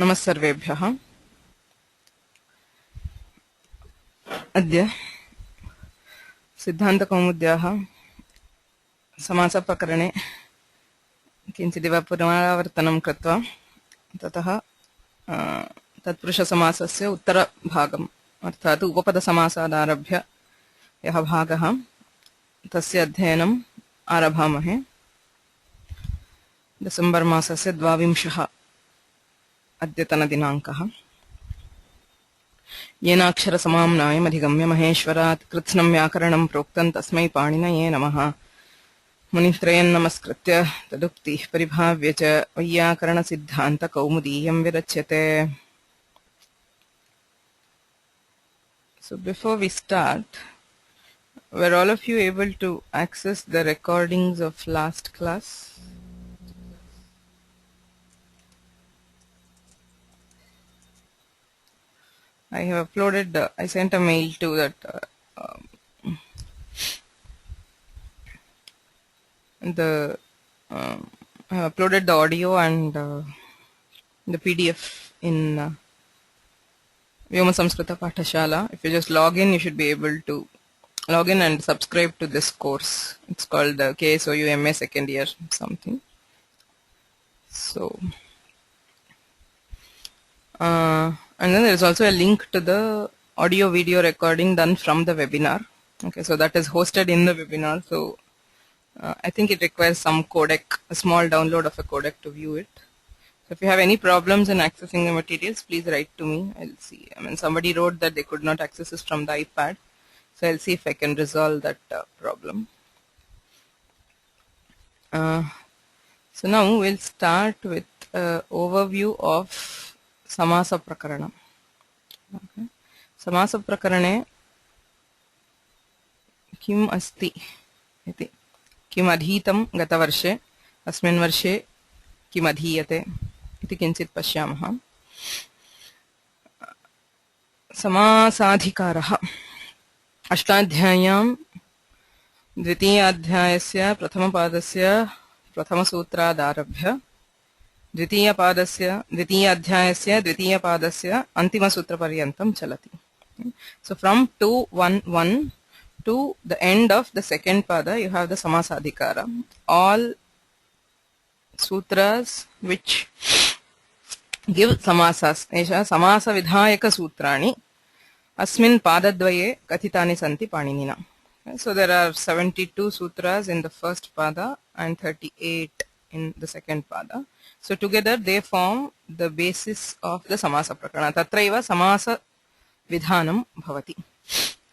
नमस्सर्वेभ्यः। अद्य सिद्धान्तकौमुद्याः समासप्रकरणे किञ्चिदिव पुनरावर्तनं कृत्वा ततः तत्पुरुषसमासस्य उत्तरभागम् अर्थात् उपपदसमासादारभ्य यः भागः तस्य अध्ययनम् आरभामहे। डिसेम्बर् मासस्य 22 अद्यतनदिनाङ्कः। येनाक्षरसमाम्नायमधिगम्य महेश्वरात् कृत्स्नं व्याकरणं प्रोक्तं तस्मै पाणिनये नमः। मुनित्रयं नमस्कृत्य तदुक्तिः परिभाव्य च वैयाकरणसिद्धान्तकौमुदीयं विरच्यते। So before we start, were all of you able to access the recordings of last class? I have uploaded, I sent a mail to that I have uploaded the audio and the PDF in Vyoma Samskrita Pathashala. If you just log in, you should be able to log in and subscribe to this course. It's called the KSOU MA second year something. So, and then there is also a link to the audio video recording done from the webinar. Okay, so that is hosted in the webinar. So I think it requires some codec, a small download of a codec to view it. So if you have any problems in accessing the materials, please write to me. I'll see. I mean, somebody wrote that they could not access this from the iPad. So I'll see if I can resolve that problem. So now we'll start with overview of Samasa Prakarana. Okay. Samasa Prakarane Kim Asti iti Kim Adhitam Gatavarše Asmin Varshe Kim Adhiyate iti Kinchit Pashyamah. Samasadhikaraha Ashtadhyayam द्वितीयाध्यायस्य प्रथमपादस्य प्रथमसूत्रादारभ्य द्वितीयाध्यायस्य द्वितीयपादस्य अन्तिमसूत्रपर्यन्तं चलति. So from 2:1:1 to the end of the second pada you have the samasadhikara. All sutras which give samasas, esha samasa vidhayaka sutrani asmin padadvaye kathitani santi paninina. So there are 72 sutras in the first pada and 38 in the second pada. So together they form the basis of the samasa prakarana. Tatraiva samasa vidhanam bhavati.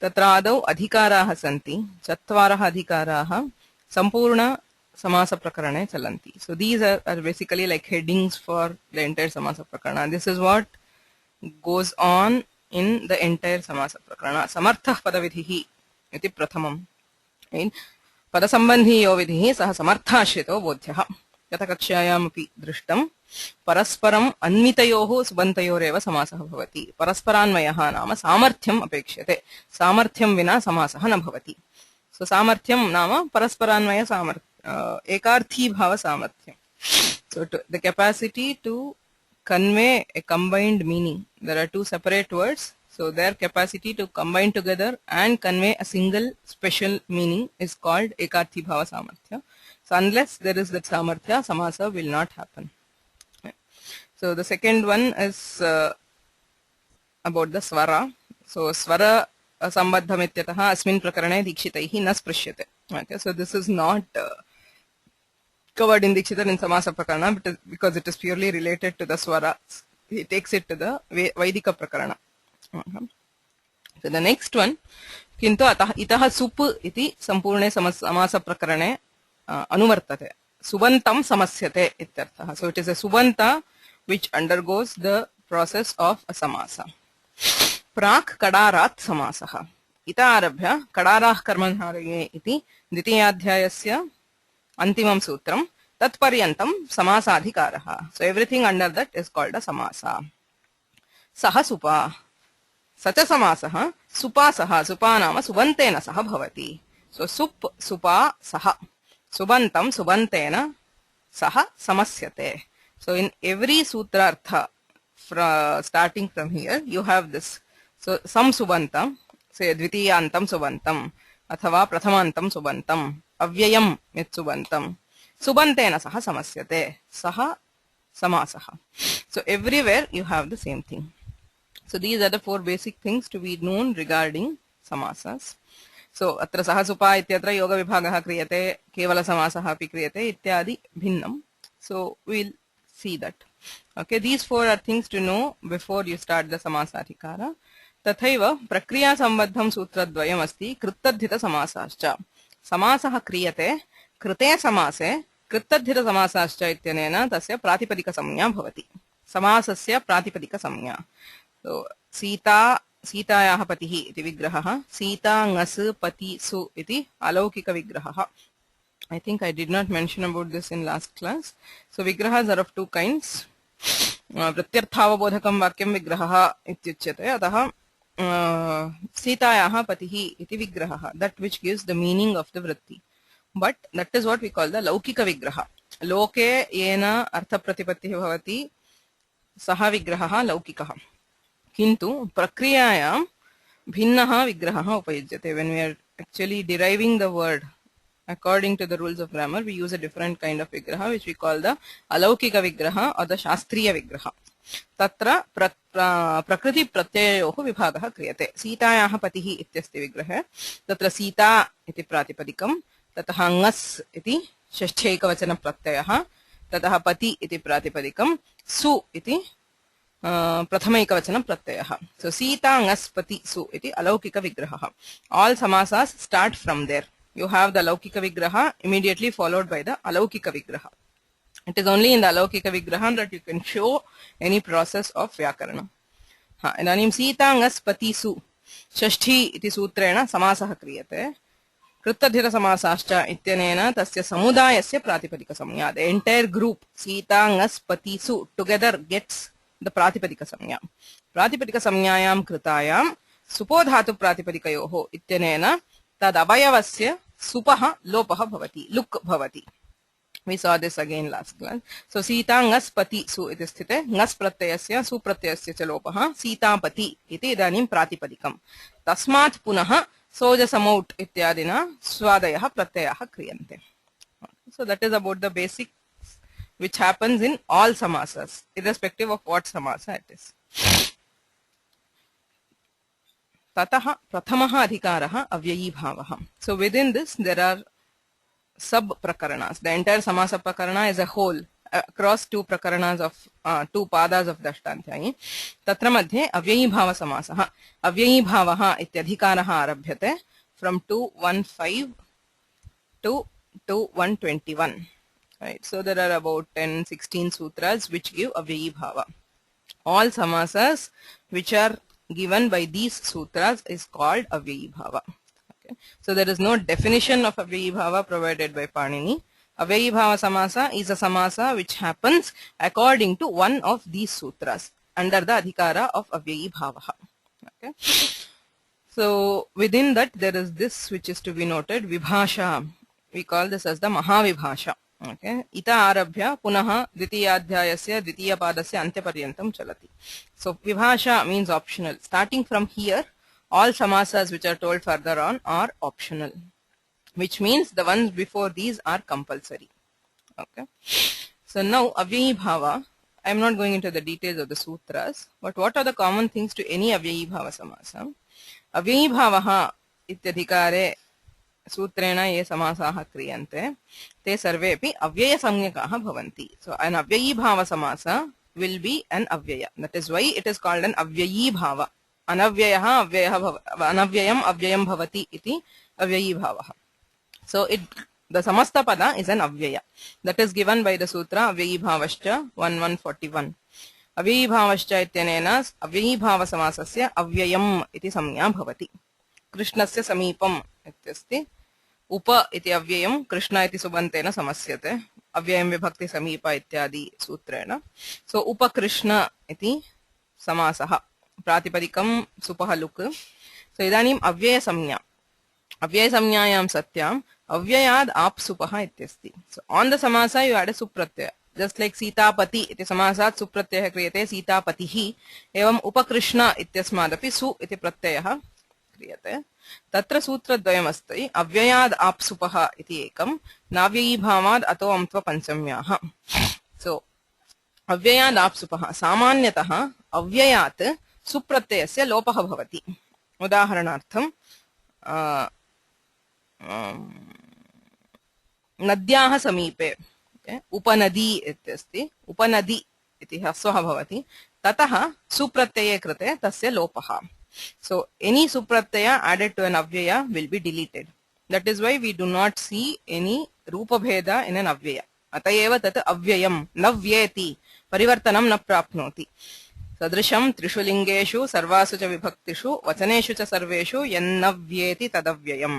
Tatra adau adhikaraha santi, chatvaraha adhikaraha sampurna samasa prakarane chalanti. So these are basically like headings for the entire samasa prakarana. This is what goes on in the entire samasa prakarana. Samarthah padavidhihi इति प्रथमम्. पदसम्बन्धी यो विधिः सः समर्थाश्रितो बोध्यः. गतकक्ष्यायामपि दृष्टं परस्परम् अन्वितयोः सुबन्तयोरेव समासः भवति. परस्परान्वयः नाम सामर्थ्यम् अपेक्ष्यते. सामर्थ्यं विना समासः न भवति. सो सामर्थ्यं नाम परस्परान्वय एकार्थी भाव सामर्थ्यम्. So the capacity to convey a combined meaning. There are two separate words. So their capacity to combine together and convey a single special meaning is called ekarthi bhava samarthya. So unless there is that samarthya, samasa will not happen. So the second one is about the swara. So swara sambandham ityatah asmin prakarane dikshitaihi na sprishyate. Okay, so this is not covered in Dikshita in samasa prakarana because it is purely related to the swara. He takes it to the Vaidika prakarana. So the next one, किन्तु अतः इतः सुप् इति सम्पूर्णे समासप्रकरणे अनुवर्तते. सुबन्तं समस्यते इत्यर्थः. So it is a subanta which undergoes the process of a samasa. प्राक् कडारात् समासः. इतः आरभ्य कडाराः कर्मधारये इति द्वितीयाध्यायस्य अन्तिमं सूत्रं तत्पर्यन्तं समासाधिकारः. So everything under that is called a samasa. सः सुपा सच समासः सुपासः. सुपा नाम सुबन्तेन सह भवति. सो सुप् सुपा सह सुबन्तं सुबन्तेन सह समस्यते. So in every sutrartha starting from here, you have this. So some subantam, say dvitiyantam subantam, athava prathamantam subantam, avyayam yat subantam, subantena saha samasyate, saha samasaha. So everywhere you have the same thing. So these are the four basic things to be known regarding samasas. So अत्र सहसुपा इत्यत्र योगविभागः क्रियते, केवलसमासः अपि क्रियते इत्यादि भिन्नम्. So we'll see that. Okay, these four are things to know before you start the समासाधिकार. तथैव प्रक्रियासम्बद्धं सूत्रद्वयम् अस्ति कृत्तद्धितसमासाश्च. समासः क्रियते कृते समासे कृत्तद्धितसमासाश्च इत्यनेन तस्य प्रातिपदिकसंज्ञा भवति. समासस्य प्रातिपदिकसंज्ञा. So सीतायाः पतिः इति विग्रहः, सीता ङस् पति सु इति अलौकिकविग्रहः. I think I did not mention about this in last class. So vigrahas are of two kinds. प्रत्यर्थावबोधकं वाक्यं विग्रहः इत्युच्यते. अतः सीतायाः पतिः इति विग्रहः, that which gives the meaning of the vritti. But that is what we call the लौकिक विग्रह. लोके येन अर्थप्रतिपत्तिः भवति सः विग्रहः लौकिकः. किन्तु प्रक्रियायां भिन्नः विग्रहः उपयुज्यते. When we are actually deriving the word according to the rules of grammar, we use a different kind of vigraha which we call the alaukika vigraha or the shastriya vigraha. Tatra prakriti pratyayoh vibhagah kriyate. Sitayaः patiः इत्यस्ति विग्रहे, तत्र सीता इति प्रातिपदिकं, ततः ङस् इति षष्ठ्यैकवचन प्रत्ययः, ततः पति इति प्रातिपदिकं, सु इति प्रथमैकवचन प्रत्ययः. So सीता ङस् पति सु इति अलौकिक विग्रहः. All samasas start from there. You have the laukika vigraha immediately followed by the alaukika vigraha. It is only in the alaukika vigraha that you can show any process of vyakarana. इदानीं सीता ङस् पति सु षष्ठी इति सूत्रेण समासः क्रियते. कृत्तधितसमासाश्च इत्यनेन तस्य समुदायस्य प्रातिपदिकसंज्ञा. The entire group सीता ङस् पति सु together gets the प्रातिपदिकसंज्ञा. प्रातिपदिकसंज्ञायां कृतायां सुपोधातु प्रातिपदिकयोः इत्यनेन तद् अवयवस्य सुपः लोपः भवति, लुक् भवति. We saw this again last class. So Sita ङस् पति सु इति स्थिते ङस् प्रत्ययस्य सु प्रत्ययस्य च लोपः सीतापति इति इदानीं प्रातिपदिकम्. तस्मात् पुनः सोजसमौट् इत्यादिना स्वादयः प्रत्ययाः क्रियन्ते. So that is about the basics which happens in all samasas irrespective of what samasa it is. ततः प्रथमः अधिकारः अव्ययीभावः. So within this there are sub prakaranas. The entire samasa prakarana is a whole across two prakaranas of two padas of दष्टान्त्यायि. तत्र मध्ये अव्ययीभाव समासः. अव्ययीभावः इत्यधिकारः आरभ्यते from 215 to 121. Right. So there are about 10-16 sutras which give avyayibhava. All samasas which are given by these sutras is called avyayibhava. Okay. So there is no definition of avyayibhava provided by Panini. Avyayibhava samasa is a samasa which happens according to one of these sutras under the adhikara of avyayibhava. Okay. So within that there is this which is to be noted, vibhasha. We call this as the mahavibhasha. Okay. Ita arabhya punaha dvitiyadhyayasya dvitiyapadasya antyapariyantam chalati. So vibhasha means optional. Starting from here, all samasas which are told further on are optional, which means the ones before these are compulsory. Okay. So now avyayibhava, I am not going into the details of the sutras, but what are the common things to any avyayibhava samasa? Avyayibhavaha ityadhikare सूत्रेण ये समासाः क्रियन्ते ते सर्वेपि अव्ययसंज्ञकाः भवन्ति. So an avyayibhava samasa will be an avyaya. That is why it is called an avyayibhava. Anavyayah avyayah anavyayam avyayam bhavati iti avyayibhavah. So the samasta pada is an avyaya. That is given by the sutra avyayibhavascha 1141. Avyayibhavascha ityanena avyayibhava samasasya avyayam iti samya bhavati. कृष्णस्य समीपम इत्यस्ति. उप इति अव्ययम कृष्ण इति सुबन्तेन समस्यते. अव्ययम विभक्ति समीप इत्यादि सूत्रेण. सो उपकृष्ण इति समासः. प्रातिपदिकं सुपः लुक्. सो इदानीम् अव्ययसंज्ञा. अव्ययसंज्ञायां सत्याम् अव्ययाद् आप् सुपः इत्यस्ति. सो ऑन द समासा यू एड अ सुप्रत्यय. जस्ट लाइक सीतापति इति समासात् सुप्रत्ययः क्रियते सीतापतिः एवं उपकृष्ण इत्यस्मादपि सु इति प्रत्ययः क्रियते तत्र सूत्रद्वयमस्ति अव्ययाद् आप्सुपः इति एकं नाव्ययीभावाद् अतो अम्त्व पञ्चम्याः सो अव्ययाद् आप्सुपः सामान्यतः अव्ययात् सुप्रत्ययस्य लोपः भवति उदाहरणार्थं नद्याः समीपे उपनदी इत्यस्ति उपनदी इति ह्रस्वः भवति ततः सुप्रत्यये कृते तस्य लोपः so any supratyaya added to an avyaya will be deleted that is why we do not see any rupa bheda in an avyaya atayeva tat avyayam navyeti परिवर्तनं न प्राप्नोति सदृशं त्रिषु लिंगेषु सर्वासु च विभक्तिषु वचनेषु च सर्वेषु यन्नव्येति तदव्ययम्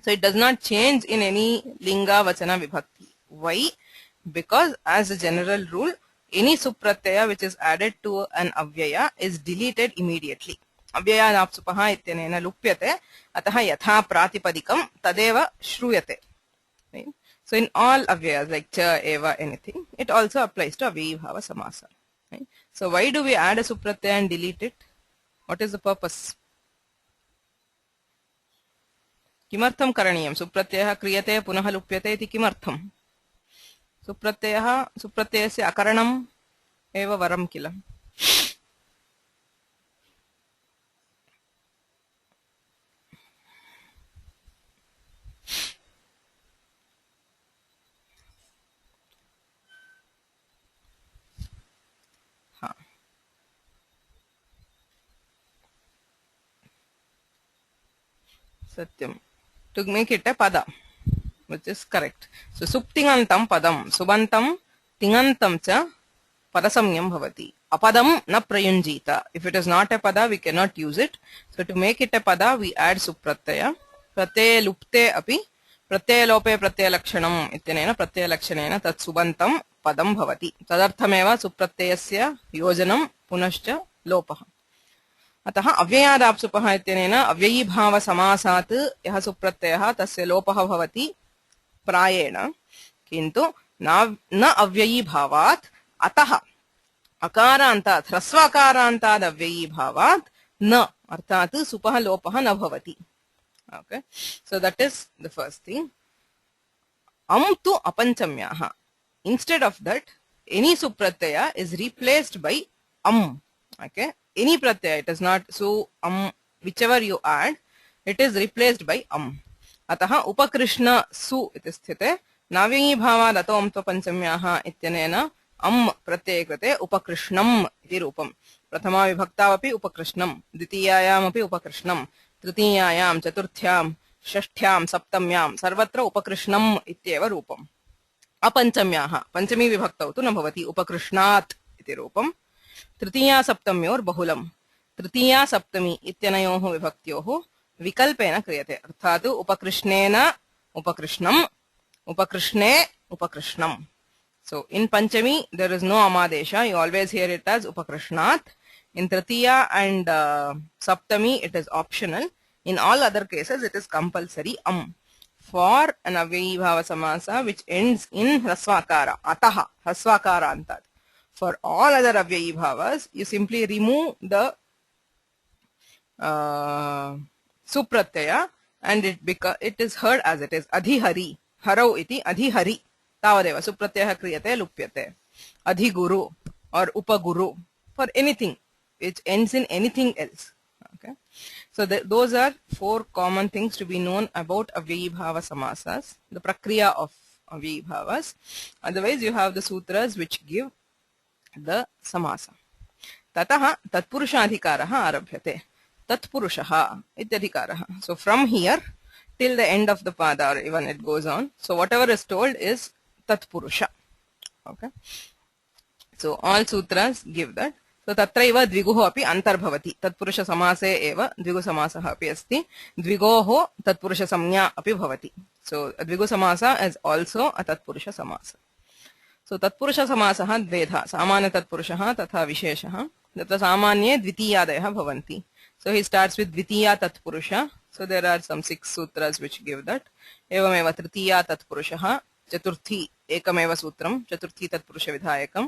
so it does not change in any linga vachana vibhakti why because as a general rule any supratyaya which is added to an avyaya is deleted immediately अव्ययाद् आप्सुपः इत्यनेन लुप्यते अतः यथा प्रातिपदिकं तदेव श्रूयते so in all avyayas like cha eva anything it also applies to avyayibhava samasa right? So why do we add a supratyaya and delete it what is the purpose किमर्थं करणीयं सुप्रत्ययः क्रियते पुनः लुप्यते इति किमर्थं सुप्रत्ययस्य अकरणम् एव वरं किल सत्यं to make it a pada which is correct so suptingantam padam subantam tingantam cha padasamyam bhavati apadam na prayunjita if it is not a pada we cannot use it so to make it a pada we add supratyaya pratyaya lupte api pratyaya lope pratyaya lakshanam ityanena pratyaya lakshanena tat subantam padam bhavati tadarthameva supratyayasya yojanam punascha lopah अतः अव्ययाद् आप्सुपः इत्यनेन अव्ययीभाव समासात् यः सुप्रत्ययः तस्य लोपः भवति प्रायेण किन्तु न अव्ययीभावात् अतः अकारान्तात् ह्रस्वकारान्ताद् अव्ययीभावात् न अर्थात् सुपः लोपः न भवति okay so that is the first thing tu apanchamyaha instead of that any supratyaya is replaced by okay any pratyaya it is not so whichever you add it is replaced by अतः उपकृष्ण सु इति स्थिते नाव्ययीभावाद् अतो अम्त्व पञ्चम्याः इत्यनेन प्रत्यये कृते उपकृष्णम् इति रूपम् प्रथमा विभक्तावपि उपकृष्णम् द्वितीयायामपि उपकृष्णम् तृतीयायां चतुर्थ्यां षष्ठ्यां सप्तम्यां सर्वत्र उपकृष्णम् इत्येव रूपम् अपञ्चम्याः पञ्चमी विभक्तौ तु न भवति उपकृष्णात् इति रूपम् तृतीया सप्तम्योर् बहुलम् तृतीया सप्तमी इत्यनयोः विभक्त्योः विकल्पेन क्रियते अर्थात् उपकृष्णेन उपकृष्णम् उपकृष्णे उपकृष्णम् so in panchami there is no amadesha you always hear it as upakrishnat in tritiya and saptami it is optional in all other cases it is compulsory for an avyayibhava samasa which ends in hrasvakara atah hrasvakara antat for all other avyayibhavas you simply remove the supratyaya and it is heard as it is adhihari harau iti adhihari तावदेव सुप्रत्ययः क्रियते लुप्यते अधिगुरु or upaguru for anything which ends in anything else okay so those are four common things to be known about avyayibhava samasas the prakriya of avyayibhavas otherwise you have the sutras which give the samasa tatah tatpurushadhikarah arabhyate tatpurushah ityadhikarah so from here till the end of the pada or even it goes on so whatever is told is tatpurusha okay so all sutras give that so tatraiva dviguho api antarbhavati tatpurusha samase eva dvigu samasah api asti dvigoho tatpurusha samnya api bhavati so dvigu samasa is also a tatpurusha samasa so tatpurusha samasah dvedha samanya tatpurushah tatha visheshah tatra samanye dvitiyadayah bhavanti so he starts with dvitiya tatpurusha so there are some 6 sutras which give that evameva tritiya tatpurushah चतुर्थी एकमेव सूत्रं, चतुर्थी तत्पुरुषविधायकं,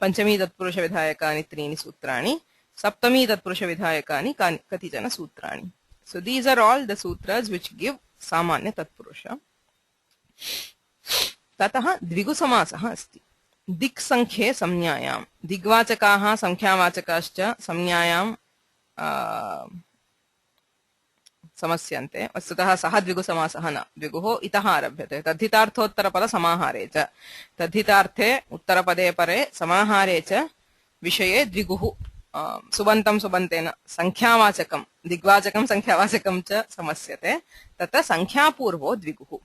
पंचमी तत्पुरुषविधायकानि त्रीणि सूत्राणि, सप्तमी तत्पुरुषविधायकानि कतिचन सूत्राणि. So these are all the sutras which give सामान्य तत्पुरुष. ततः द्विगुसमासः अस्ति. दिक् संख्ये संज्ञायां दिग्वाचकाः संख्यावाचकाश्च संज्ञायां समस्यन्ते. वस्तुतः सः द्विगुसमासः न. द्विगुः इतः आरभ्यते. तद्धितार्थोत्तरपद समाहारे च. तद्धितार्थे उत्तरपदे परे समाहारे च विषये द्विगुः सुबन्तं सुबन्तेन संख्यावाचकं दिग्वाचकं संख्यावाचकं च समस्यते. तत्र संख्यापूर्वो द्विगुः.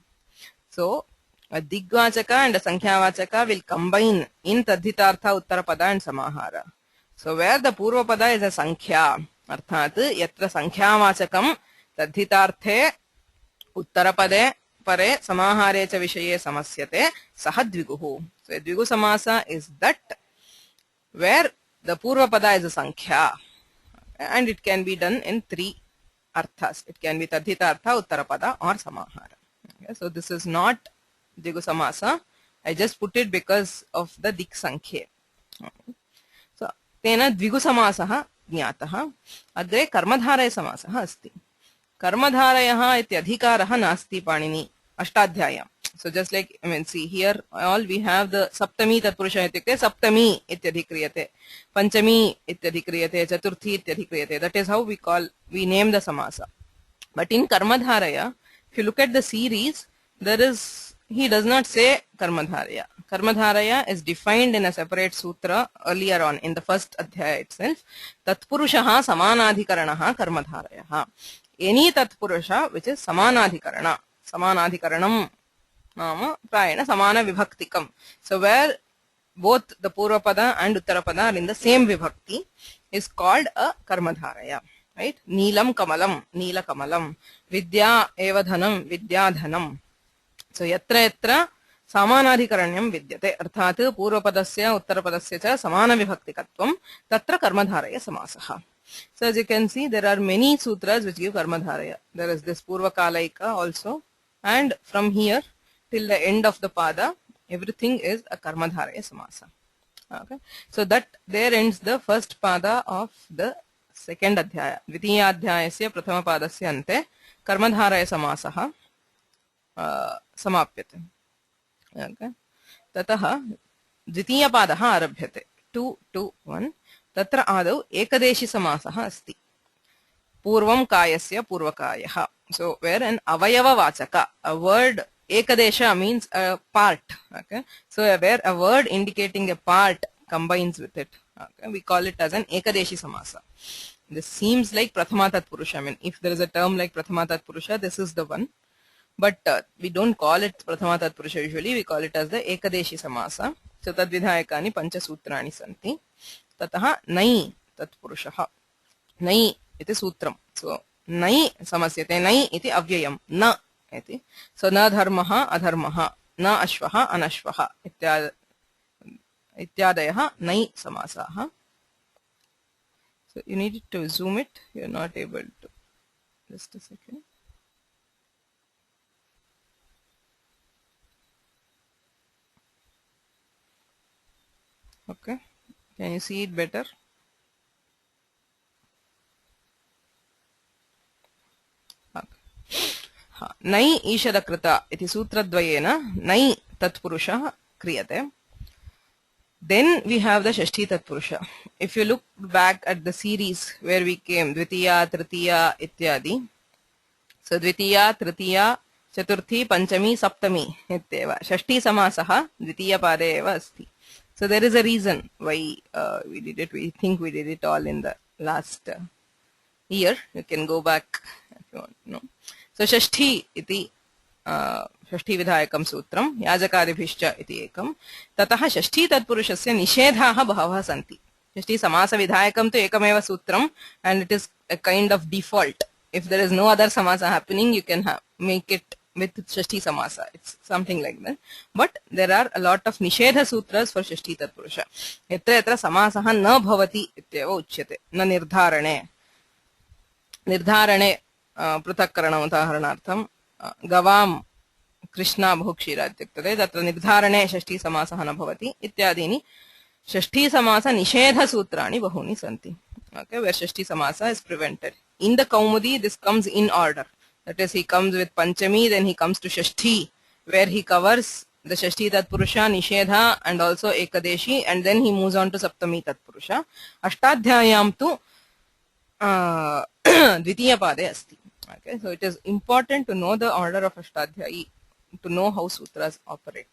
So a digvachaka and a sankhya will combine in tadhitartha uttarapada and samahara. So where the purvapada is a sankhya, arthat yatra sankhya tadhitarthe uttarapade pare samahare cha vishaye samasyate saha dviguhu. So a dvigu samasa is that where the purvapada is a sankhya, and it can be done in three arthas. It can be tadhitartha, uttarapada or samahara. Okay, so this is not Digu Samasa. I just put it because of the Dik Sankhya. So, Tena Dvigu Samasaha Jnataha. Agre Karmadharaya Samasaha Asti. Karmadharayaha ityadhikaraha nasti panini Ashtadhyayam. So, just like, see here, all we have the Saptami Tatpurusha ityukte, Saptami ityadhikriyate, Panchami ityadhikriyate, Chaturthi ityadhikriyate. That is how we name the Samasa. But in Karmadharaya, if you look at the series, he does not say Karmadharaya. Karmadharaya is defined in a separate sutra earlier on in the first adhyaya itself. Tatpurushaha samanadhikaranaha Karmadharayaha. Any Tatpurusha which is samanadhikarana. Samanadhikaranam nama prayana samana vibhaktikam. So where both the Purvapada and Uttarapada are in the same vibhakti is called a Karmadharaya. Right? Neelam Kamalam, Neela Kamalam. Vidya eva dhanam, Vidya dhanam. So yatra yatra samanadhikaranyam vidyate. Arthat purvapadasya uttarapadasya cha samana vibhaktikatvam tatra karmadharaya samasaha. So as you can see, there are many sutras which give karmadharaya. There is this purvakalaika also, and from here till the end of the pada, everything is a karmadharaya samasa. Okay. So that there ends the first pada of the second adhyaya. Dvitiya adhyayasya prathama padasya ante karmadharaya samasaha समाप्यते. Okay. ततः द्वितीयपादः आरभ्यते. 2-2-1. तत्र आदौ एकदेशी समासः अस्ति. पूर्वं कायस्य पूर्वकायः. So where an avayavavachaka, a word ekadesha means a part. Okay. So where a word indicating a part combines with it. Okay. We call it as an ekadeshi samasa. This seems like prathama tatpurusha. I mean, if there is a term like prathama tatpurusha, this is the one. But we don't call it Prathama Tatpurusha usually, we call it as the Ekadeshi Samasa. So Tadvidhayakani Pancha Sutrani Santi. Tataha Nai Tatpurushaha. Nai iti Sutram. So Nai Samasyate, Nai iti Avyayam. Na iti. So Na Dharmaha Adharmaha. Na Ashvaha Anashvaha. Ityadayaha Nai Samasaha. So you need to zoom it. You are not able to. Just a second. Okay, can you see it better? Okay. Nai ishadakrita iti sutradvayena nai tatpurusha kriyate. Then we have the Shashti Tatpurusha. If you look back at the series where we came, Dvitiya, Tritiya, Ityadi. So Dvitiya, Tritiya, Chaturthi, Panchami, Saptami, Ityeva. Shashti Samasaha, Dvitiya Pade eva asti. So there is a reason why we did it. We think we did it all in the last year. You can go back if you want to know. So Shashti iti Shashti Vidhayakam Sutram Yajakadibhishcha iti ekam. Tataha Shashti Tatpurushasya Nishedhaha Bhavaha Santi. Shashti Samasa Vidhayakam tu ekameva Sutram, and it is a kind of default. If there is no other Samasa happening, you can make it with Shashti Samasa. It's something like that. But there are a lot of Nishedha Sutras for Shashti Tatpurusha. Yatra yatra Samasaha na bhavati ityeva uchyate. Na nirdharane. Nirdharane Pruthakarana Udaharanartham. Gavam Krishna बहुक्षीरा इत्युक्ते तत्र निर्धारणे षष्ठी समासः न भवति इत्यादीनि षष्ठी समास निषेध सूत्राणि बहूनि सन्ति. Okay, where Shashthi samasa is prevented. In the Kaumudi, this comes in order. That is, he comes with Panchami, then he comes to Shashti, where he covers the Shashti Tatpurusha, Nishedha, and also Ekadeshi, and then he moves on to Saptami Tatpurusha. Ashtadhyayam tu Dvitiya Pade asti. Okay, so it is important to know the order of Ashtadhyayi, to know how sutras operate.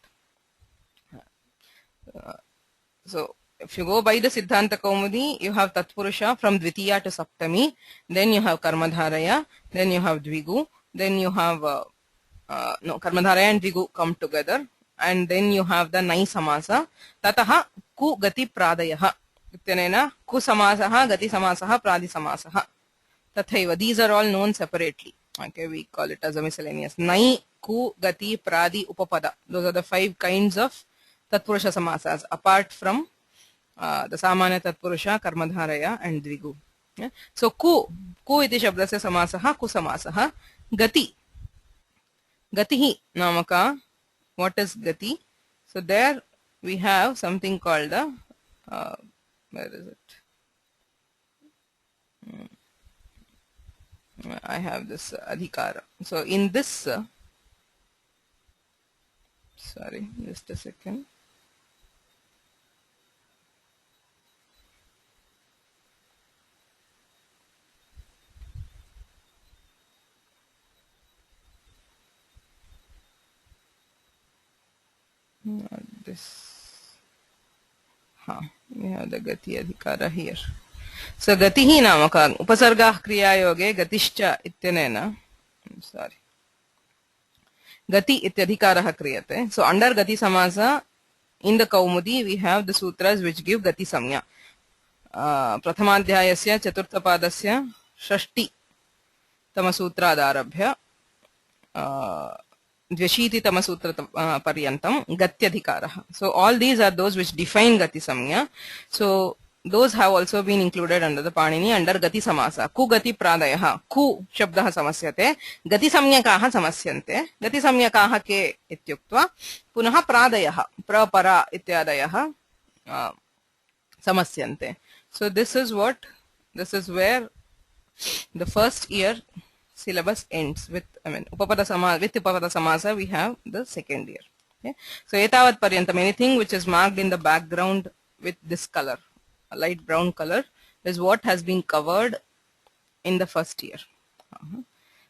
So if you go by the Siddhanta Kaumudi, you have Tatpurusha from Dvitiya to Saptami, then you have Karmadharaya, then you have Dvigu, then you have Karmadharaya and Dvigu come together, and then you have the Nai Samasa, Tataha Ku Gati Pradayah, Ityanena Ku Samasaha, Gati Samasaha, Pradi Samasaha. Tathaiva, these are all known separately. Okay, we call it as a miscellaneous. Nai, Ku, Gati, Pradi, Upapada. Those are the 5 kinds of Tatpurusha Samasas, apart from the Samanya Tatpurusha, Karmadharaya and Dvigu. Yeah? So, Ku iti shabdasya samasaha, Ku samasaha. Gati. Gatihi namaka. What is Gati? So, there we have something called the, where is it? I have this adhikara. So, in this, sorry, just a second. Not this. We have the Gati adhikara here. So Gatihi namaka upasarga kriya yoge gatischa ityanena. Sorry. Gati ityadhikaraha kriyate. So under Gati samasa in the Kaumudi we have the sutras which give Gati samya. Prathamadhyayasya chaturthapadasya षष्टि तमसूत्रादारभ्य द्व्यशीति तमसूत्र पर्यन्तं गत्यधिकारः. So all these are those which define Gati samya. So those have also been included under the Panini under Gati samasa. Ku Gati Pradayah. Ku shabdah samasyate. Gati samyakaah samasyante. Gati samyakaah ke ityuktva. Punaha Pradayah. Pra para ityadayah samasyante. So this is where the first year syllabus ends with, Upapada Samasa we have the second year. Okay? So etavat paryantam, anything which is marked in the background with this color, a light brown color, is what has been covered in the first year.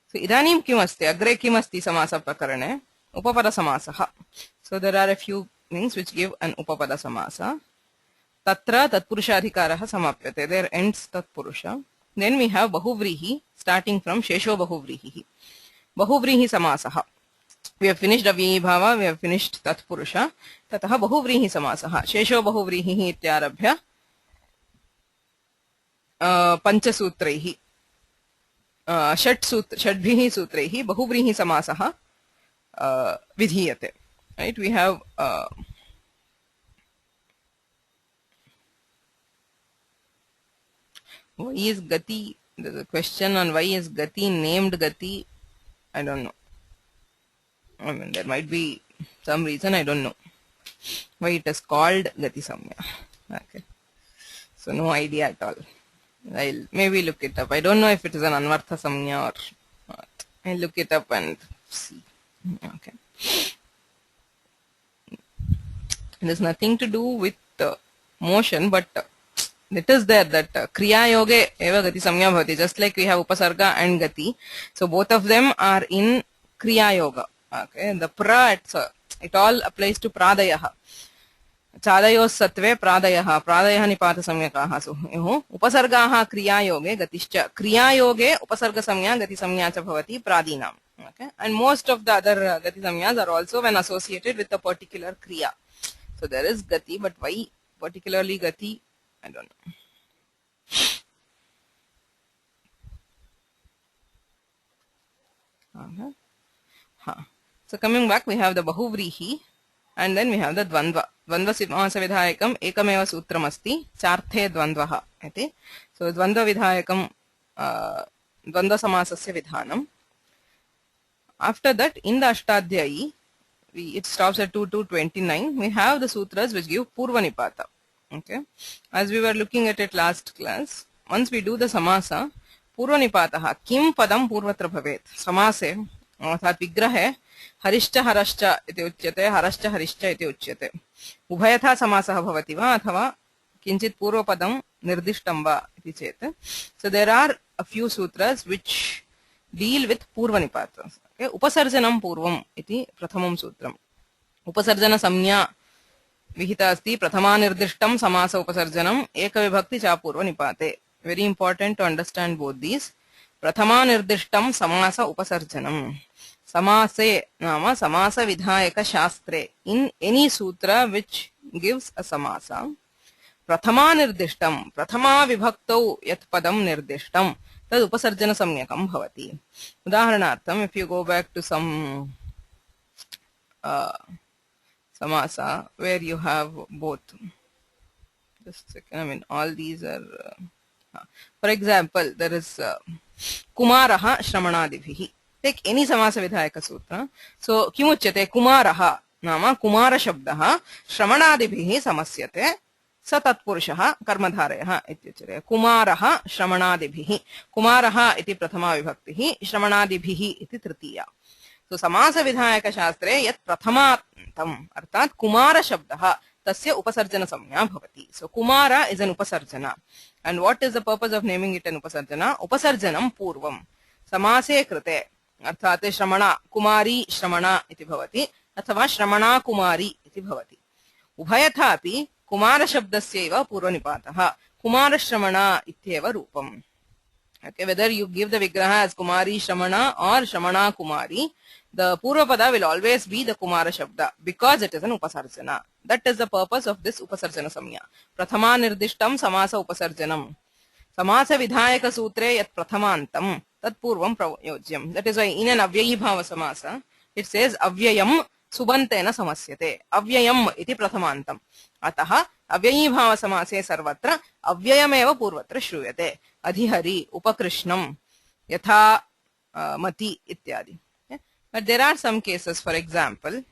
So idanim kim asti, agre kim asti samasa prakarane, upapada samasaha. So there are a few things which give an upapada samasa. Tatra tatpurushadhikaraha samapyate, there ends tatpurusha. Then we have bahuvrihi, starting from shesho bahuvrihi. Bahuvrihi samasaha. We have finished avyayī bhava, we have finished tatpurusha. Tataha bahuvrihi samasaha. Shesho bahuvrihi ityarabhya panchasutraihi. षड्भिः सूत्रैः बहुव्रीहि समासः विधीयते. Right? We have why is Gati? There's a question on why is Gati named Gati. I don't know. There might be some reason, I don't know why it is called Gati Samya. Okay. So no idea at all. I'll maybe look it up. I don't know if it is an Anvartha Samya or not. I'll look it up and see. Okay. It has nothing to do with motion, but it is there that Kriya Yoge eva Gati Samya bhavati. Just like we have Upasarga and Gati. So both of them are in Kriya Yoga. Okay. The pra, it all applies to Pradayaha. Chadayo satve pradayah. Pradayah nipata samyakaha. So, upasargaha kriya yoge gatischa. Kriya yoge upasarga samya gati samya cha bhavati pradinam. Okay. And most of the other gati samyas are also when associated with a particular kriya. So there is gati, but why particularly gati, I don't know. So coming back, we have the bahuvrihi. And then we have the dvandva. Dvandva samasa vidhayakam ekameva sutram asti charthe dvandvaha iti. So dvandva vidhayakam dvandva samasasya vidhanam. After that, in the Ashtadhyayi, it stops at 2 to 29. We have the sutras which give Purva Nipata. Okay, as we were looking at it last class, once we do the samasa, Purva Nipataha kim padam purvatra bhavet. Samase अर्थात विग्रहे हरिश्च हरश्च इति उच्यते, हरश्च हरिश्च इति उच्यते. उभयथा समासः भवति वा अथवा किंचित् पूर्वपदं निर्दिष्टं वा इति चेत्. So there are a few sutras which deal with पूर्व निपात. Okay, उपसर्जनं पूर्वम् इति प्रथमं सूत्रम्. उपसर्जन संज्ञा विहिता अस्ति, प्रथमानिर्दिष्टं समास उपसर्जनम् एकविभक्ति च पूर्व निपाते. Very important to understand both these. प्रथमानिर्दिष्टं समास उपसर्जनम्. Samase nama samasa vidhayaka shastre. In any sutra which gives a samasa, prathama nirdishtam, prathama vibhaktau yat padam nirdishtam, tad upasarjana samyakam bhavati. Udaharanartham, if you go back to some samasa where you have both, just a second, I mean all these are, for example, there is kumaraha shramanadibhihi. Take any samasa vidhayaka sutra. So kimuchyate kumaraha nama kumara shabdaha shramanadibhihi samasyate sa tatpurushaha karmadharayaha ityuchyate. Kumaraha shramanadibhihi. Kumaraha iti prathama vibhaktihi, shramanadibhihi iti tritiya. So samasa vidhayaka shastre yat prathamantam arthat kumara shabdaha tasya upasarjana samya bhavati. So kumara is an upasarjana. And what is the purpose of naming it an upasarjana? Upasarjanam purvam. Samase krite अर्थात श्रमणा कुमारी श्रमणा इति भवति अथवा श्रमणा कुमारी इति भवति. उभयथा अपि कुमार शब्दस्यैव पूर्वनिपातः कुमार श्रमणा इत्येव रूपम्. Okay, whether you give the vigraha as kumari shramana or shramana kumari, the purvapada will always be the kumara shabda because it is an upasarjana. That is the purpose of this upasarjana samya. Prathama nirdishtam samasa upasarjanam. Samasa vidhayaka sutre yat prathamantam tat purvam prayojyam. That is why in an avyayi bhava samasa it says avyayam subantena samasyate. Avyayam iti prathamantam. Ataha avyayi bhava samase sarvatra avyayameva purvatra shruyate. Adhihari upakrishnam yatha mati ityadi. But there are some cases, for example,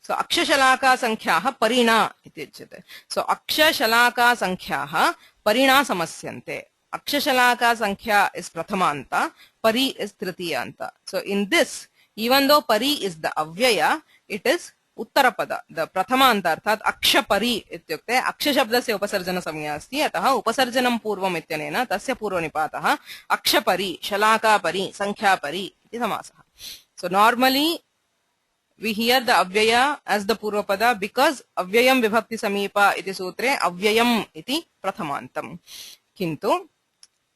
so akshashalaka sankhyaah parina iti uchyate. So akshashalaka sankhyaah parina samasyante. Akshashalaka sankhya is prathamanta, pari is tritiyanta. So in this, even though pari is the avyaya, it is uttarapada, the prathamanta, arthat aksha pari ityukte aksha shabdasya upasarjana samya asti, ataha upasarjanam purvam ityanena tasya purvanipataha aksha pari, shalaka pari, sankhya pari iti samasaha. So normally we hear the avyaya as the purvapada because avyayam vibhakti samipa iti sutre avyayam iti prathamantam. Kintu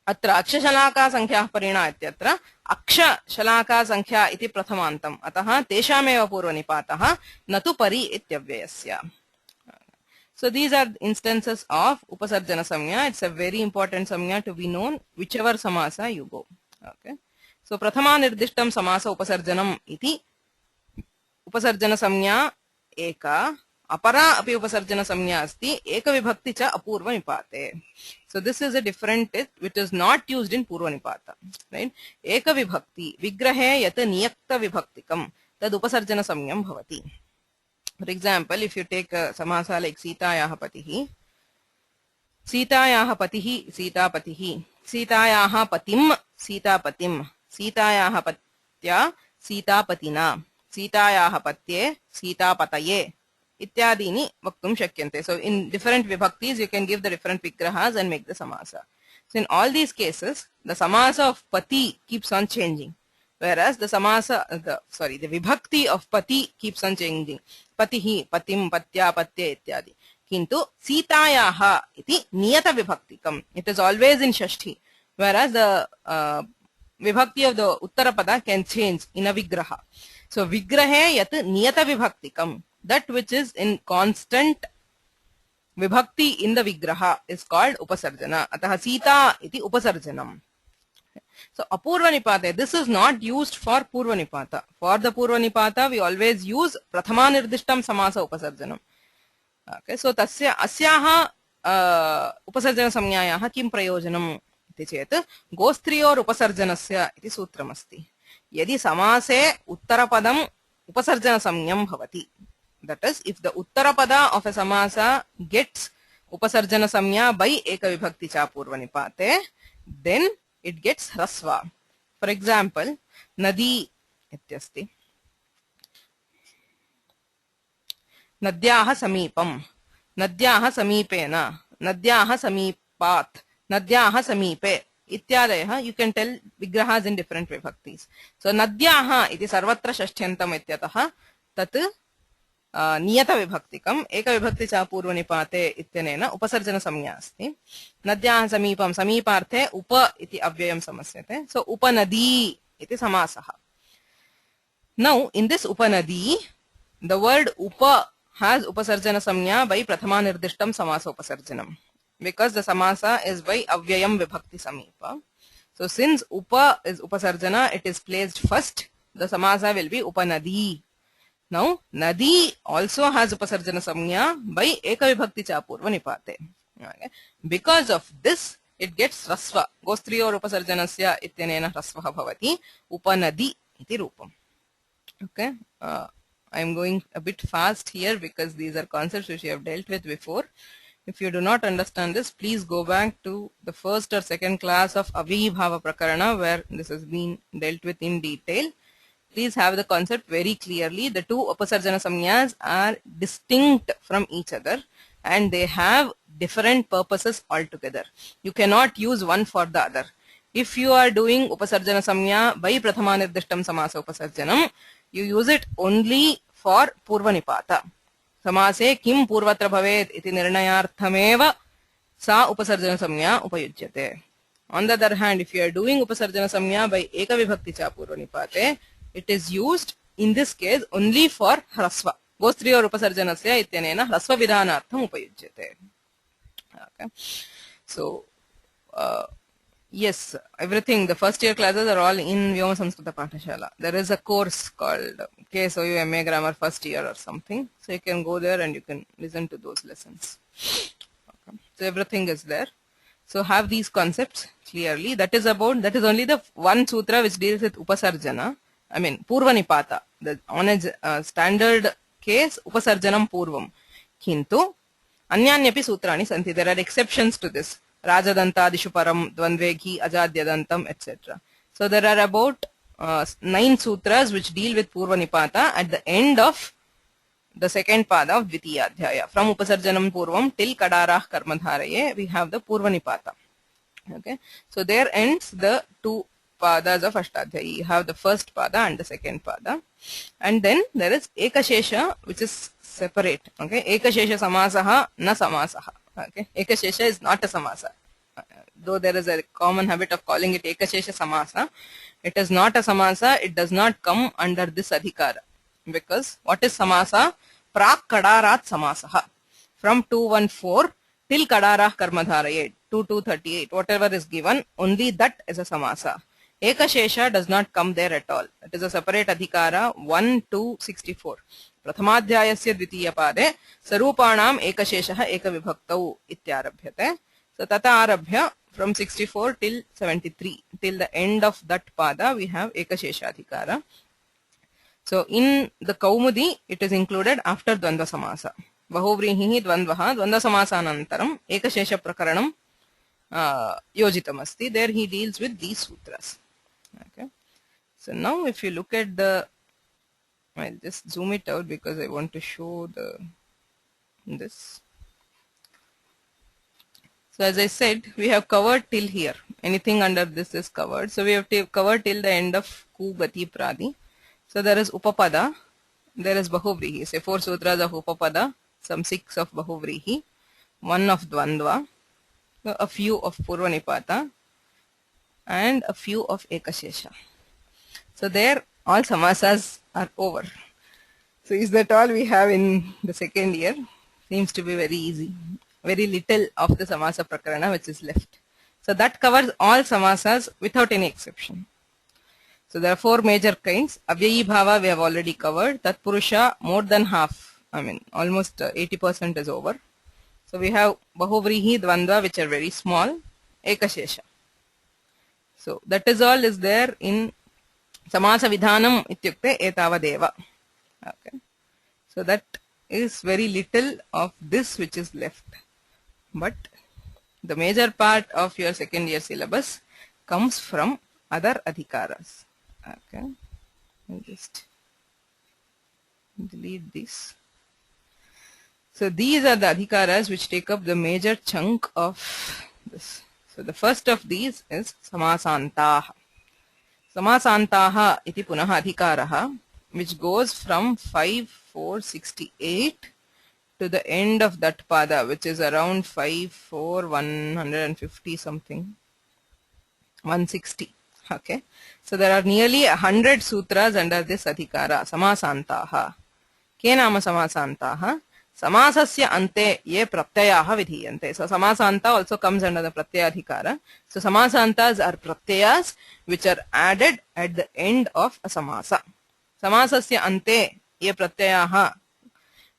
अत्र अक्षशलाका संख्या परिणा इत्यत्र अक्षशलाका संख्या इति प्रथमान्तम् अतः तेषामेव पूर्वनिपातः न तु परि इत्यव्ययस्य. So these are instances of upasarjana samya. It's a very important samya to be known whichever samasa you go. Okay. So prathama nirdishtam samasa upasarjanam iti upasarjana samya eka अपरा अपि उपसर्जन संज्ञा अस्ति एक विभक्ति च अपूर्व निपाते. So this is a different which is not used in पूर्व निपात, right? एक विभक्ति विग्रहे यत् नियक्त विभक्तिकं तद् उपसर्जन संज्ञं भवति. For example, if you take समासा like सीतायाः पतिः, सीतायाः पतिः सीतापतिः, सीतायाः पतिं सीतापतिं, सीतायाः पत्या सीतापतिना, सीतायाः पत्ये सीतापतये इत्यादीनि वक्तुं शक्यन्ते. So in different vibhaktis you can give the different vigrahas and make the samasa. So in all these cases the samasa of pati keeps on changing, whereas the samasa the vibhakti of pati keeps on changing. Patihi, patim, patya, patye ityadi. Kintu sitayaha iti niyata vibhaktikam. It is always in shashti, whereas the vibhakti of the uttarapada can change in a vigraha. So vigrahe yat niyata vibhaktikam, that which is in constant vibhakti in the vigraha is called upasarjana. Ataha sita iti upasarjanam. So apurva nipate, this is not used for purva nipata. For the purva nipata, we always use prathama nirdishtam samasa upasarjanam. Okay, so tasya asyaha उपसर्जन संज्ञायाः किं प्रयोजनम् इति चेत् गोस्त्रियोर् उपसर्जनस्य इति सूत्रमस्ति. यदि समासे उत्तरपदम् उपसर्जन संज्ञं भवति, that is, if the uttarapada of a samasa gets upasarjana samya by eka vibhakti cha purva nipate, then it gets hrasva. For example, nadi ityasti. Nadyaha samipam, nadyaha samipena, nadyaha samipat, nadyaha samipe ityadayah. You can tell vigrahas in different vibhaktis. So nadyaha iti sarvatra shashtyantam ityatah tat नियत विभक्तिकम् एक विभक्ति च पूर्व निपाते इत्यनेन उपसर्जन संज्ञा अस्ति. नद्याः समीपं समीपार्थे उप इति अव्ययं समस्यते. सो उपनदी इति समासः. Now in this upanadi, the word upa has upasarjana samnya by prathama nirdishtam samasa upasarjanam, because the samasa is by avyayam vibhakti samipa. So since upa is upasarjana, it is placed first. The samasa will be upanadi. Now, nadi also has upasarjana samnya by eka vibhakti cha purva nipate. Okay. Because of this, it gets rasva. Gostriyor upasarjanasya ityanena rasvaha bhavati. Upanadi iti rupam. Okay. I am going a bit fast here because these are concepts which we have dealt with before. If you do not understand this, please go back to the first or second class of Avibhava Prakarana where this has been dealt with in detail. Please have the concept very clearly. The two upasarjana samnyas are distinct from each other and they have different purposes altogether. You cannot use one for the other. If you are doing upasarjana samnya by prathama nirdishtam samasa upasarjanam, you use it only for purva nipata. Samase kim purvatra bhavet iti nirnayarthameva sa upasarjana samnya upayujyate. On the other hand, if you are doing upasarjana samnya by eka vibhakti cha purva nipate, it is used in this case only for hrasva. Gostriyor upasarjanasya ityanena hrasva vidhanartham upayujyate. Okay. So, yes, everything, the first year classes are all in Vyoma Samskrita Pathashala. There is a course called KSOU MA Grammar first year or something. So you can go there and you can listen to those lessons. Okay. So everything is there. So have these concepts clearly. That is only the one sutra which deals with upasarjana. I mean, purva nipata. On a standard case, upasarjanam purvam. Kintu, anyanyapi sutrani santi. There are exceptions to this. Rajadantadishu param, dvandveghi, ajadyadantam, etc. So there are about 9 sutras which deal with purva nipata at the end of the second pada of Dvitiya Adhyaya. From upasarjanam purvam till kadarah karmadharaye, we have the purva nipata. Okay. So there ends the 2 padas of Ashtadhyayi. You have the first pada and the second pada. And then there is Ekashesha, which is separate. Okay. Ekashesha samasaha na samasaha. Okay. Ekashesha is not a samasa. Though there is a common habit of calling it Ekashesha samasa, it is not a samasa. It does not come under this adhikara. Because what is samasa? Prak kadarat samasaha. From 214 till kadarah karmadharaye, 2238, whatever is given, only that is a samasa. Ekashesha does not come there at all. It is a separate adhikara 1 to 64. Prathamadhyayasya dvitiya pade sarupanam ekasheshaha ekavibhaktau ityarabhyate. So tata arabhya from 64 till 73, till the end of that pada we have ekashesha adhikara. So in the Kaumudi it is included after Dvandva Samasa. Bahuvrihi Dvandvaha Dvandva Samasa Anantaram Ekashesha Prakaranam Yojitam Asti. There he deals with these sutras. Okay. So now if you look at the, I'll just zoom it out because I want to show this. So as I said, we have covered till here. Anything under this is covered. So we have covered till the end of Ku, Gati, Pradi. So there is Upapada, there is Bahuvrihi. Say 4 sutras of Upapada, some 6 of Bahuvrihi, 1 of Dvandva, a few of Purva Nipata, and a few of Ekashesha. So there all samasas are over. So is that all we have in the second year? Seems to be very easy. Very little of the samasa prakarana which is left. So that covers all samasas without any exception. So there are four major kinds. Avyayi bhava we have already covered. Tatpurusha more than half. I mean almost 80% is over. So we have Bahuvrihi, Dvandva which are very small. Ekashesha. So that is all is there in Samasa Vidhanam ityukte etavadeva. Okay. So that is very little of this which is left. But the major part of your second year syllabus comes from other adhikaras. Okay. I'll just delete this. So these are the adhikaras which take up the major chunk of this. So the first of these is Samasantaha. Samasantaha iti punaha adhikaraha, which goes from 5468 to the end of that pada, which is around 150 something, 160. Okay, so there are nearly 100 sutras under this adhikara. Samasantaha. Ke nama samasantaha? Samasasya ante ye pratyayaha vidhiyante. So samasanta also comes under the pratyaya adhikara. So samasantas are pratyayas which are added at the end of a samasa. Samasasya ante ye pratyayaha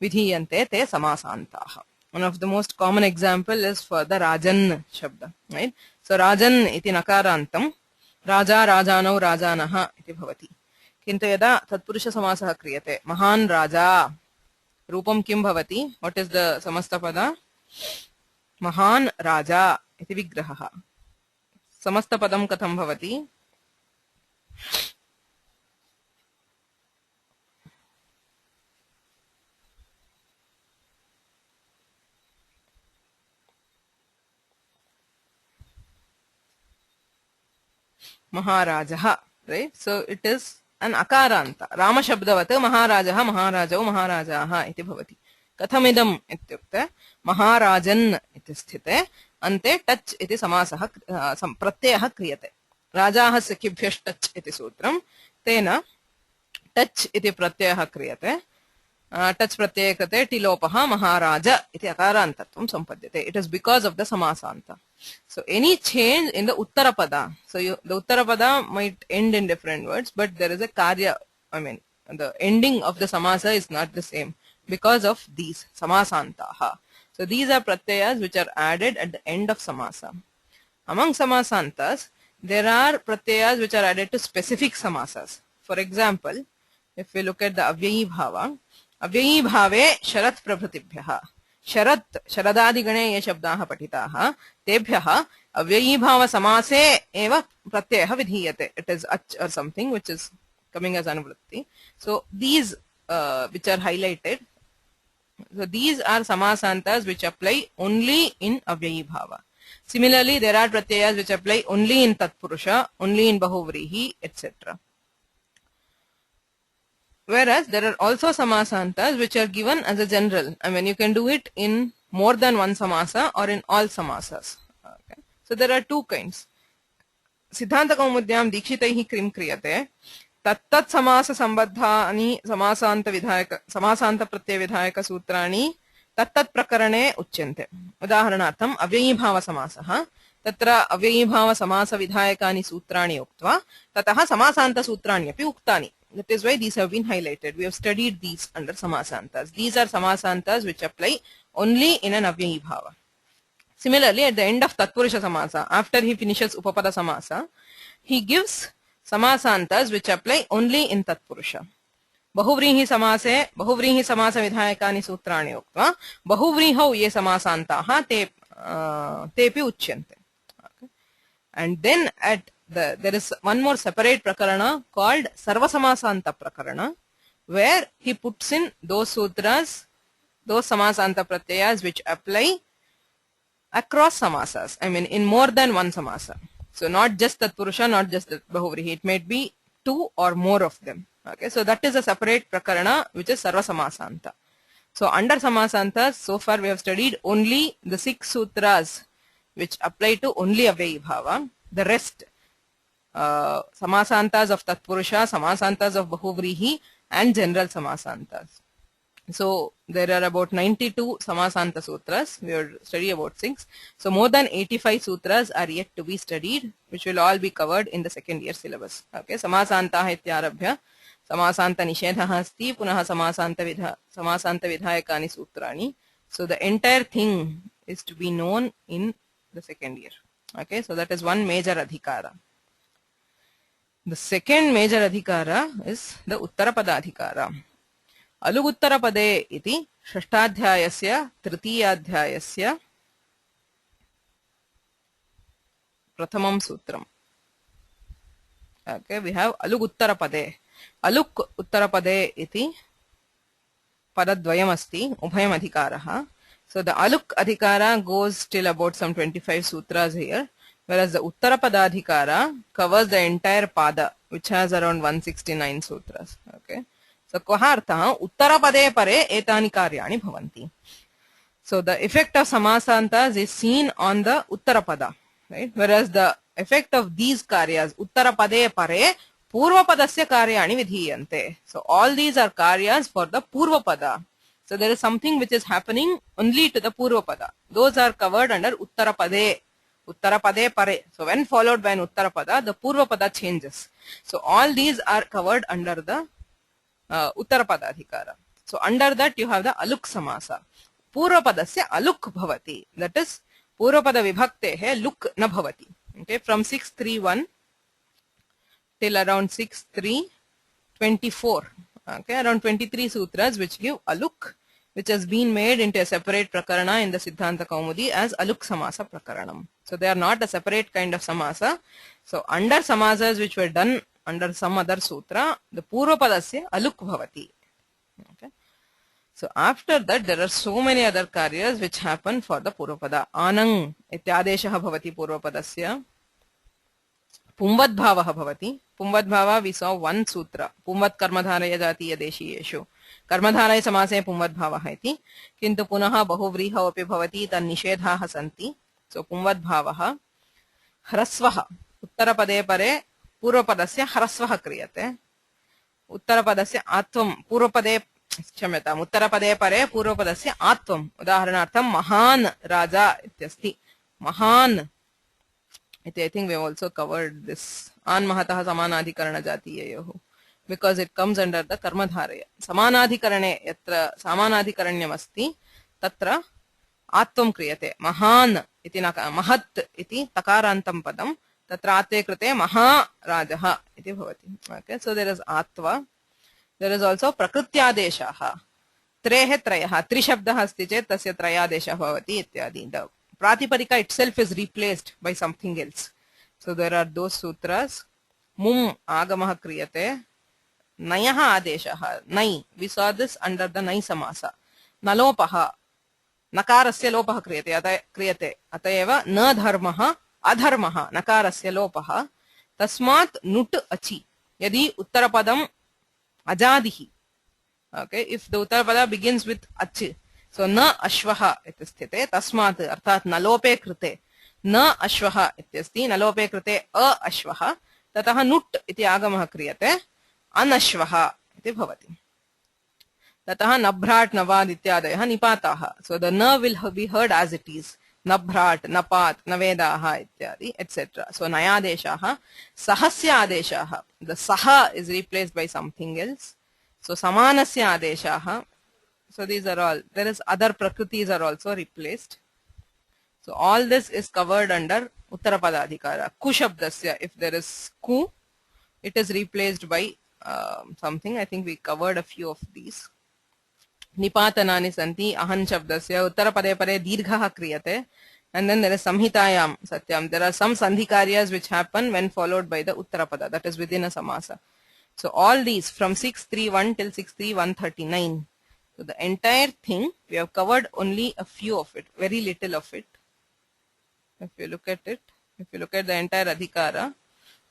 vidhiyante te samasantaha. One of the most common example is for the Rajan Shabda, right? So Rajan iti nakarantam, Raja Rajanau Rajanaha iti bhavati. Kintu yada tatpurusha samasah kriyate, Mahan Raja, Rupam kim bhavati? What is the samasta pada? Mahan Raja iti vigraha. Samasta padam katham bhavati? Maharajaha, right? So it is an akaranta. Rama shabdavat Maharajaha, Maharajau, Maharajaha iti bhavati. Kathamidam ityukte Maharajan iti sthite ante touch iti samasah pratyayaha kriyate. Rajaha sakibhyash touch iti sutram tena touch iti pratyayaha kriyate. Touch pratyaya krate tilopaha Maharaja iti akarantatvam sampadyate. It is because of the samasanta. So any change in the uttarapada, so the uttarapada might end in different words, but there is a karya, I mean the ending of the samasa is not the same because of these samasantaha. So these are pratyayas which are added at the end of samasa. Among samasantas, there are pratyayas which are added to specific samasas. For example, if we look at the avyayi bhava, avyayi bhave sharat prabhatibhyaha. Sharat, Sharadadigane ye shabdaha patitaha, tebhyaha avyayi bhava samase eva pratyayaha vidhiyate. It is ach or something which is coming as anuvritti. So these which are highlighted, so these are samasantas which apply only in avyayi bhava. Similarly, there are pratyayas which apply only in tatpurusha, only in bahuvrihi, etc. Whereas there are also samasantas which are given as a general. I mean, you can do it in more than one samasa or in all samasas. Okay. So there are two kinds. Siddhanta Kaumudyam Dikshitaihi Krim Kriyate Tattat Samasa Sambadhani Samasanta Vidhayaka Samasanta Pratyaya Vidhayaka Sutrani Tattat Prakarane Uchyante. Udaharanartham Avyayi Bhava Samasaha Tatra Avyayi Bhava Samasa Vidhayakani Sutrani Uktva Tataha Samasanta Sutrani Api Uktani. That is why these have been highlighted. We have studied these under samasantas. These are samasantas which apply only in an avyayi bhava. Similarly, at the end of tatpurusha samasa, after he finishes upapada samasa, he gives samasantas which apply only in tatpurusha. Bahuvrihi samasa vidhayakani sutrani uktva bahuvrihau ye samasantaha tepi uchyante. Okay. And then at there is one more separate prakarana called Sarvasamasanta Prakarana, where he puts in those sutras, those samasanta pratyayas which apply across samasas. I mean, in more than one samasa. So not just Tatpurusha, not just the Bahuvrihi. It might be two or more of them. Okay, so that is a separate prakarana which is Sarvasamasanta. So under samasantas, so far we have studied only the 6 sutras which apply to only avyayi bhava. The rest, samasantas of tatpurusha, samasantas of bahuvrihi, and general samasantas. So there are about 92 Samasanta Sutras. We will study about 6. So more than 85 sutras are yet to be studied, which will all be covered in the second year syllabus. Okay, Samasantah ityarabhya Samasanta nishedhah asti punaha Samasanta vidhayakani sutrani. So the entire thing is to be known in the second year. Okay, so that is one major adhikara. The second major adhikara is the Uttarapada adhikara. अलुगुत्तरपदे इति षष्ठाध्यायस्य तृतीयाध्यायस्य प्रथमं सूत्रम्. Okay, we have अलुगुत्तरपदे. अलुक् उत्तरपदे इति पदद्वयमस्ति, उभयम् अधिकारः. So the aluk adhikara goes till about some 25 sutras here, whereas the uttarapadadhikara covers the entire pada, which has around 169 sutras. Okay. So kohartha uttarapade pare etani karyani bhavanti. So the effect of samasantas is seen on the uttarapada, right? Whereas the effect of these karyas uttarapade pare purvapadasya karyani vidhiyante. So all these are karyas for the purvapada. So there is something which is happening only to the purvapada. Those are covered under uttarapade. Uttarapade pare. So when followed by an uttarapada, the purvapada changes. So all these are covered under the Uttarapadadhikara. So under that you have the aluk samasa. Purvapadasya aluk bhavati. That is Purvapada vibhaktehe luk na bhavati. Okay, from 631 till around 6324. Okay, around 23 sutras which give aluk, which has been made into a separate prakarana in the Siddhanta Kaumudi as aluk samasa prakaranam. So they are not a separate kind of samasa. So under samasas which were done under some other sutra, the purvapadasya aluk bhavati. Okay. So after that there are so many other karyas which happen for the purvapada. Anang ityadeshah bhavati purvapadasya. Pumvadbhavah bhavati. Pumvadbhava we saw one sutra. Pumvad karmadharaya jatiya deshiyeshu. Karmadharaya samase pumvadbhavah iti. Kintu punaha bahuvriha api bhavati tan nishedhaha santi. So pumvadbhavah. Hrasvaha. Uttarapade pare पूर्वपदस्य ह्रस्वः क्रियते. उत्तरपदस्य आत्वं पूर्वपदे क्षम्यताम् उत्तरपदे परे पूर्वपदस्य आत्वम् उदाहरणार्थं महान् राजा इत्यस्ति. महान् इति I think we have also covered this. On महतः समानाधिकरणजातीययोः, because it comes under the कर्मधारय. समानाधिकरणे यत्र समानाधिकरण्यम् अस्ति तत्र आत्वं क्रियते. महान् इति न महत् इति तकारान्तं पदम् तत्र आत्वे कृते महाराजः इति भवति. Okay, so there is आत्वा. There is also प्रकृत्यादेशः. त्रेः त्रयः त्रिशब्दः अस्ति चेत् तस्य त्रयादेशः भवति इत्यादि. The प्रातिपदिका itself is replaced by something else. So there are those sutras. मुम् आगमः क्रियते. नयः आदेशः. नै, we saw this under the नै समास. नलोपः नकारस्य लोपः क्रियते. अत एव न धर्मः अधर्मः नकारस्य लोपः. तस्मात् नुट् अचि. यदि उत्तरपदम् अजादिः, okay, if the uttarapada begins with ach, so na ashvaha iti sthite, tasmat अर्थात नलोपे कृते न अश्वः इत्यस्ति, नलोपे कृते अ अश्वः, ततः नुट् इति आगमः क्रियते अनश्वः इति भवति. ततः नभ्राट् नवाद् इत्यादयः निपाताः. So the न will be heard as it is. नभ्राट् नपात् नवेदाः इत्यादि etc. So नयादेशाः सहस्य आदेशाः. The saha is replaced by something else. So samanasya adeshaha. So these are all. There is other prakritis are also replaced. So all this is covered under Uttarapadadhikara. Ku shabdasya, if there is ku, it is replaced by something. I think we covered a few of these. Nipatanani santi ahan shabdasya Uttarapade pare dirghaha kriyate. And then there is samhitayam satyam. There are some sandhikaryas which happen when followed by the Uttarapada, that is within a samasa. So all these from 631 till 63139. So the entire thing we have covered only a few of it, very little of it. If you look at it, if you look at the entire adhikara,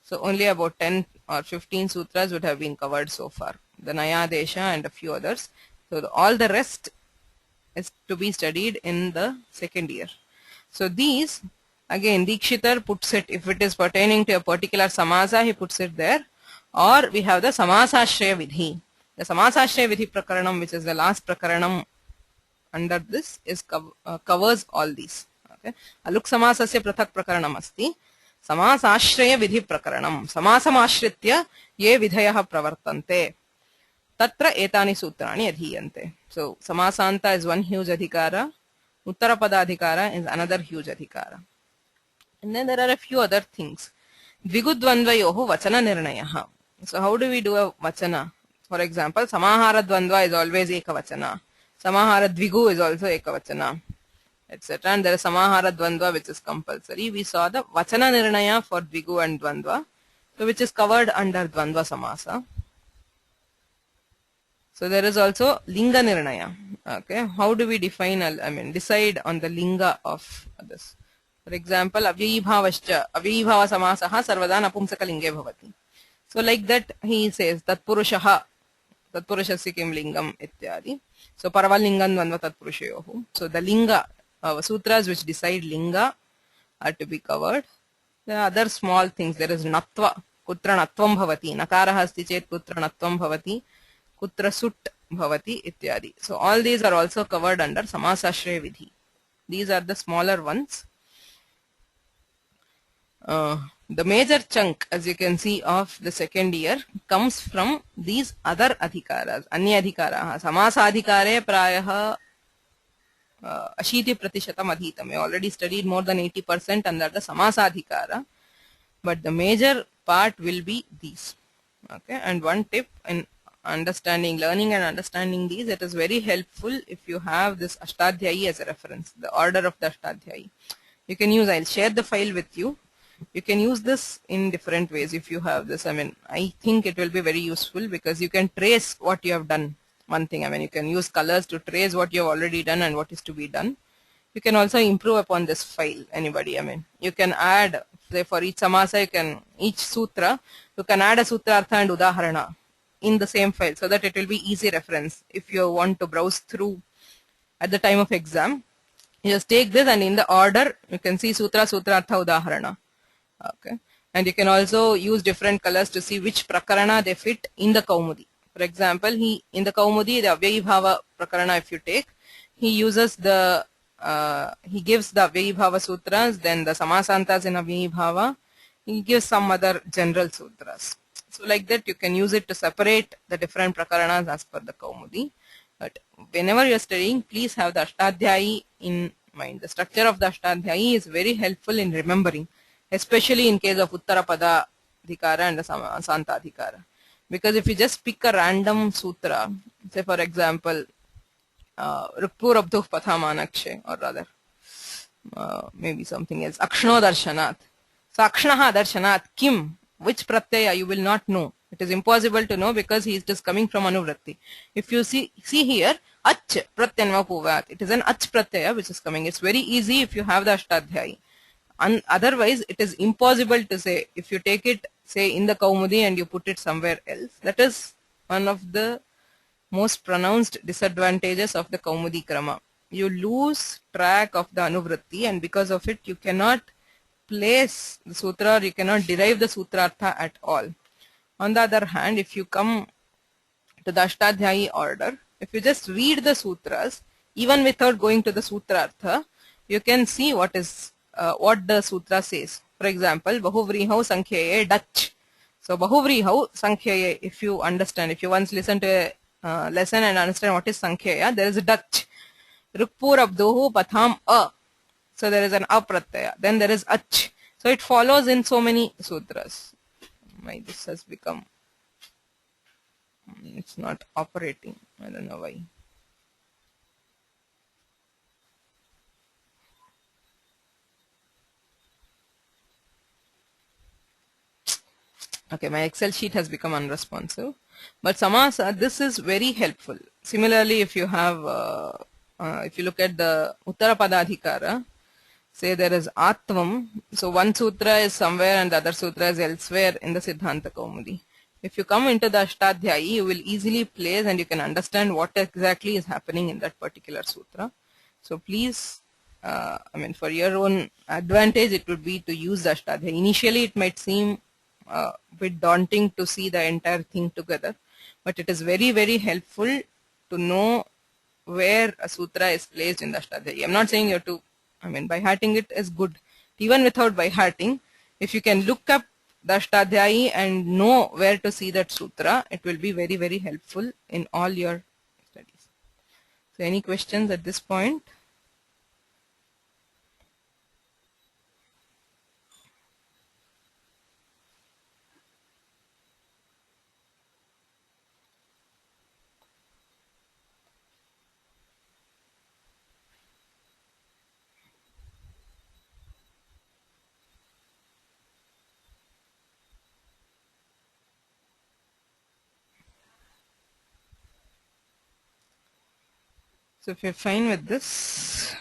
so only about 10 or 15 sutras would have been covered so far. The Nayadesha and a few others. So all the rest is to be studied in the second year. So these, again, Dikshitar puts it, if it is pertaining to a particular samasa, he puts it there. Or we have the samasashraya vidhi. The Samasashraya Vidhi Prakaranam, which is the last Prakaranam under this, is covers all these. Okay. Aluk Samasasya Prathak Prakaranam asti. Samasashraya Vidhi Prakaranam. Samasamashritya ye vidhayah pravartante. Tatra etani sutrani adhiyante. So Samasanta is one huge adhikara. Uttarapada adhikara is another huge adhikara. And then there are a few other things. Dvigudvandvayoho vachana nirnayaha. So how do we do a vachana? For example, Samahara Dvandva is always Ekavachana. Samahara Dvigu is also Ekavachana, etc. And there is Samahara Dvandva which is compulsory. We saw the Vachana Nirnaya for Dvigu and Dvandva, so which is covered under Dvandva Samasa. So there is also Linga Nirnaya. Okay, how do we define, decide on the Linga of this? For example, Avyayibhavascha, Avyayibhava Samasaha Sarvada Napumsaka Linge Bhavati. So like that he says, Tatpurushaha, Tatpurushasya Kim Lingam Ityadi. So Paravalingam Dvandva Tatpurushayohu. So the Linga, sutras which decide Linga are to be covered. There are other small things. There is Natva, Kutra Natvam Bhavati, Nakaraha asti chet Kutra Natvam Bhavati, Kutra Sut Bhavati Ityadi. So all these are also covered under Samasashraya Vidhi. These are the smaller ones. The major chunk, as you can see, of the second year comes from these other adhikaras, anya adhikaraha. Samasadhikare prayaha ashiti pratishatam adhitam. We already studied more than 80% under the Samasadhikara, but the major part will be these. Okay, and one tip in learning and understanding these, it is very helpful if you have this Ashtadhyayi as a reference, the order of the Ashtadhyayi. You can use, I'll share the file with you. You can use this in different ways if you have this. I think it will be very useful because you can trace what you have done. One thing, you can use colors to trace what you have already done and what is to be done. You can also improve upon this file, anybody. You can add, say for each samasa, each sutra, you can add a sutra artha and udaharana in the same file so that it will be easy reference if you want to browse through at the time of exam. You just take this and in the order, you can see sutra, artha, udaharana. Okay, and you can also use different colors to see which prakarana they fit in the Kaumudi. For example, in the Kaumudi, the Avyayibhava prakarana, if you take, he uses the he gives the Avyayibhava sutras, then the Samasantas in Avyayibhava, he gives some other general sutras. So like that you can use it to separate the different prakaranas as per the Kaumudi. But whenever you are studying, please have the Ashtadhyayi in mind. The structure of the Ashtadhyayi is very helpful in remembering, especially in case of Uttarapada Adhikara and the Santa Adhikara. Because if you just pick a random sutra, say for example, Rukpur Abduh Pathamanakshe, or rather, maybe something else, Akshno Darshanat. So Akshnaha Darshanat, Kim, which Pratyaya, you will not know. It is impossible to know because he is just coming from Anuvratti. If you see here, Ach Pratyanva Puvat, it is an Ach Pratyaya which is coming. It's very easy if you have the Ashtadhyayi. Otherwise, it is impossible to say. If you take it, say, in the Kaumudi and you put it somewhere else, that is one of the most pronounced disadvantages of the Kaumudi Krama. You lose track of the Anuvratti, and because of it, you cannot place the sutra, or you cannot derive the sutrartha at all. On the other hand, if you come to the Ashtadhyayi order, if you just read the sutras, even without going to the sutrartha, you can see what the sutra says. For example, Bahuvrihau Sankhyaye Dach. So Bahuvrihau Sankhyaye, if you understand, if you once listen to a lesson and understand what is Sankhya, there is a Dach. Rukpur Abduhu Patham A. So there is an A Pratyaya. Then there is Ach. So it follows in so many sutras. This has become, it's not operating. I don't know why. Okay, my Excel sheet has become unresponsive. But Samasa, this is very helpful. Similarly, if you have, if you look at the Uttarapada Adhikara, say there is Atvam. So one sutra is somewhere and the other sutra is elsewhere in the Siddhanta Kaumudi. If you come into the Ashtadhyayi, you will easily place and you can understand what exactly is happening in that particular sutra. So please, for your own advantage, it would be to use the Ashtadhyayi. Initially, it might seem a bit daunting to see the entire thing together. but it is very, very helpful to know where a sutra is placed in the Ashtadhyayi. I'm not saying you have to, by hearting it is good. Even without by hearting, if you can look up the Ashtadhyayi and know where to see that sutra, it will be very, very helpful in all your studies. So any questions at this point? So if you're fine with this,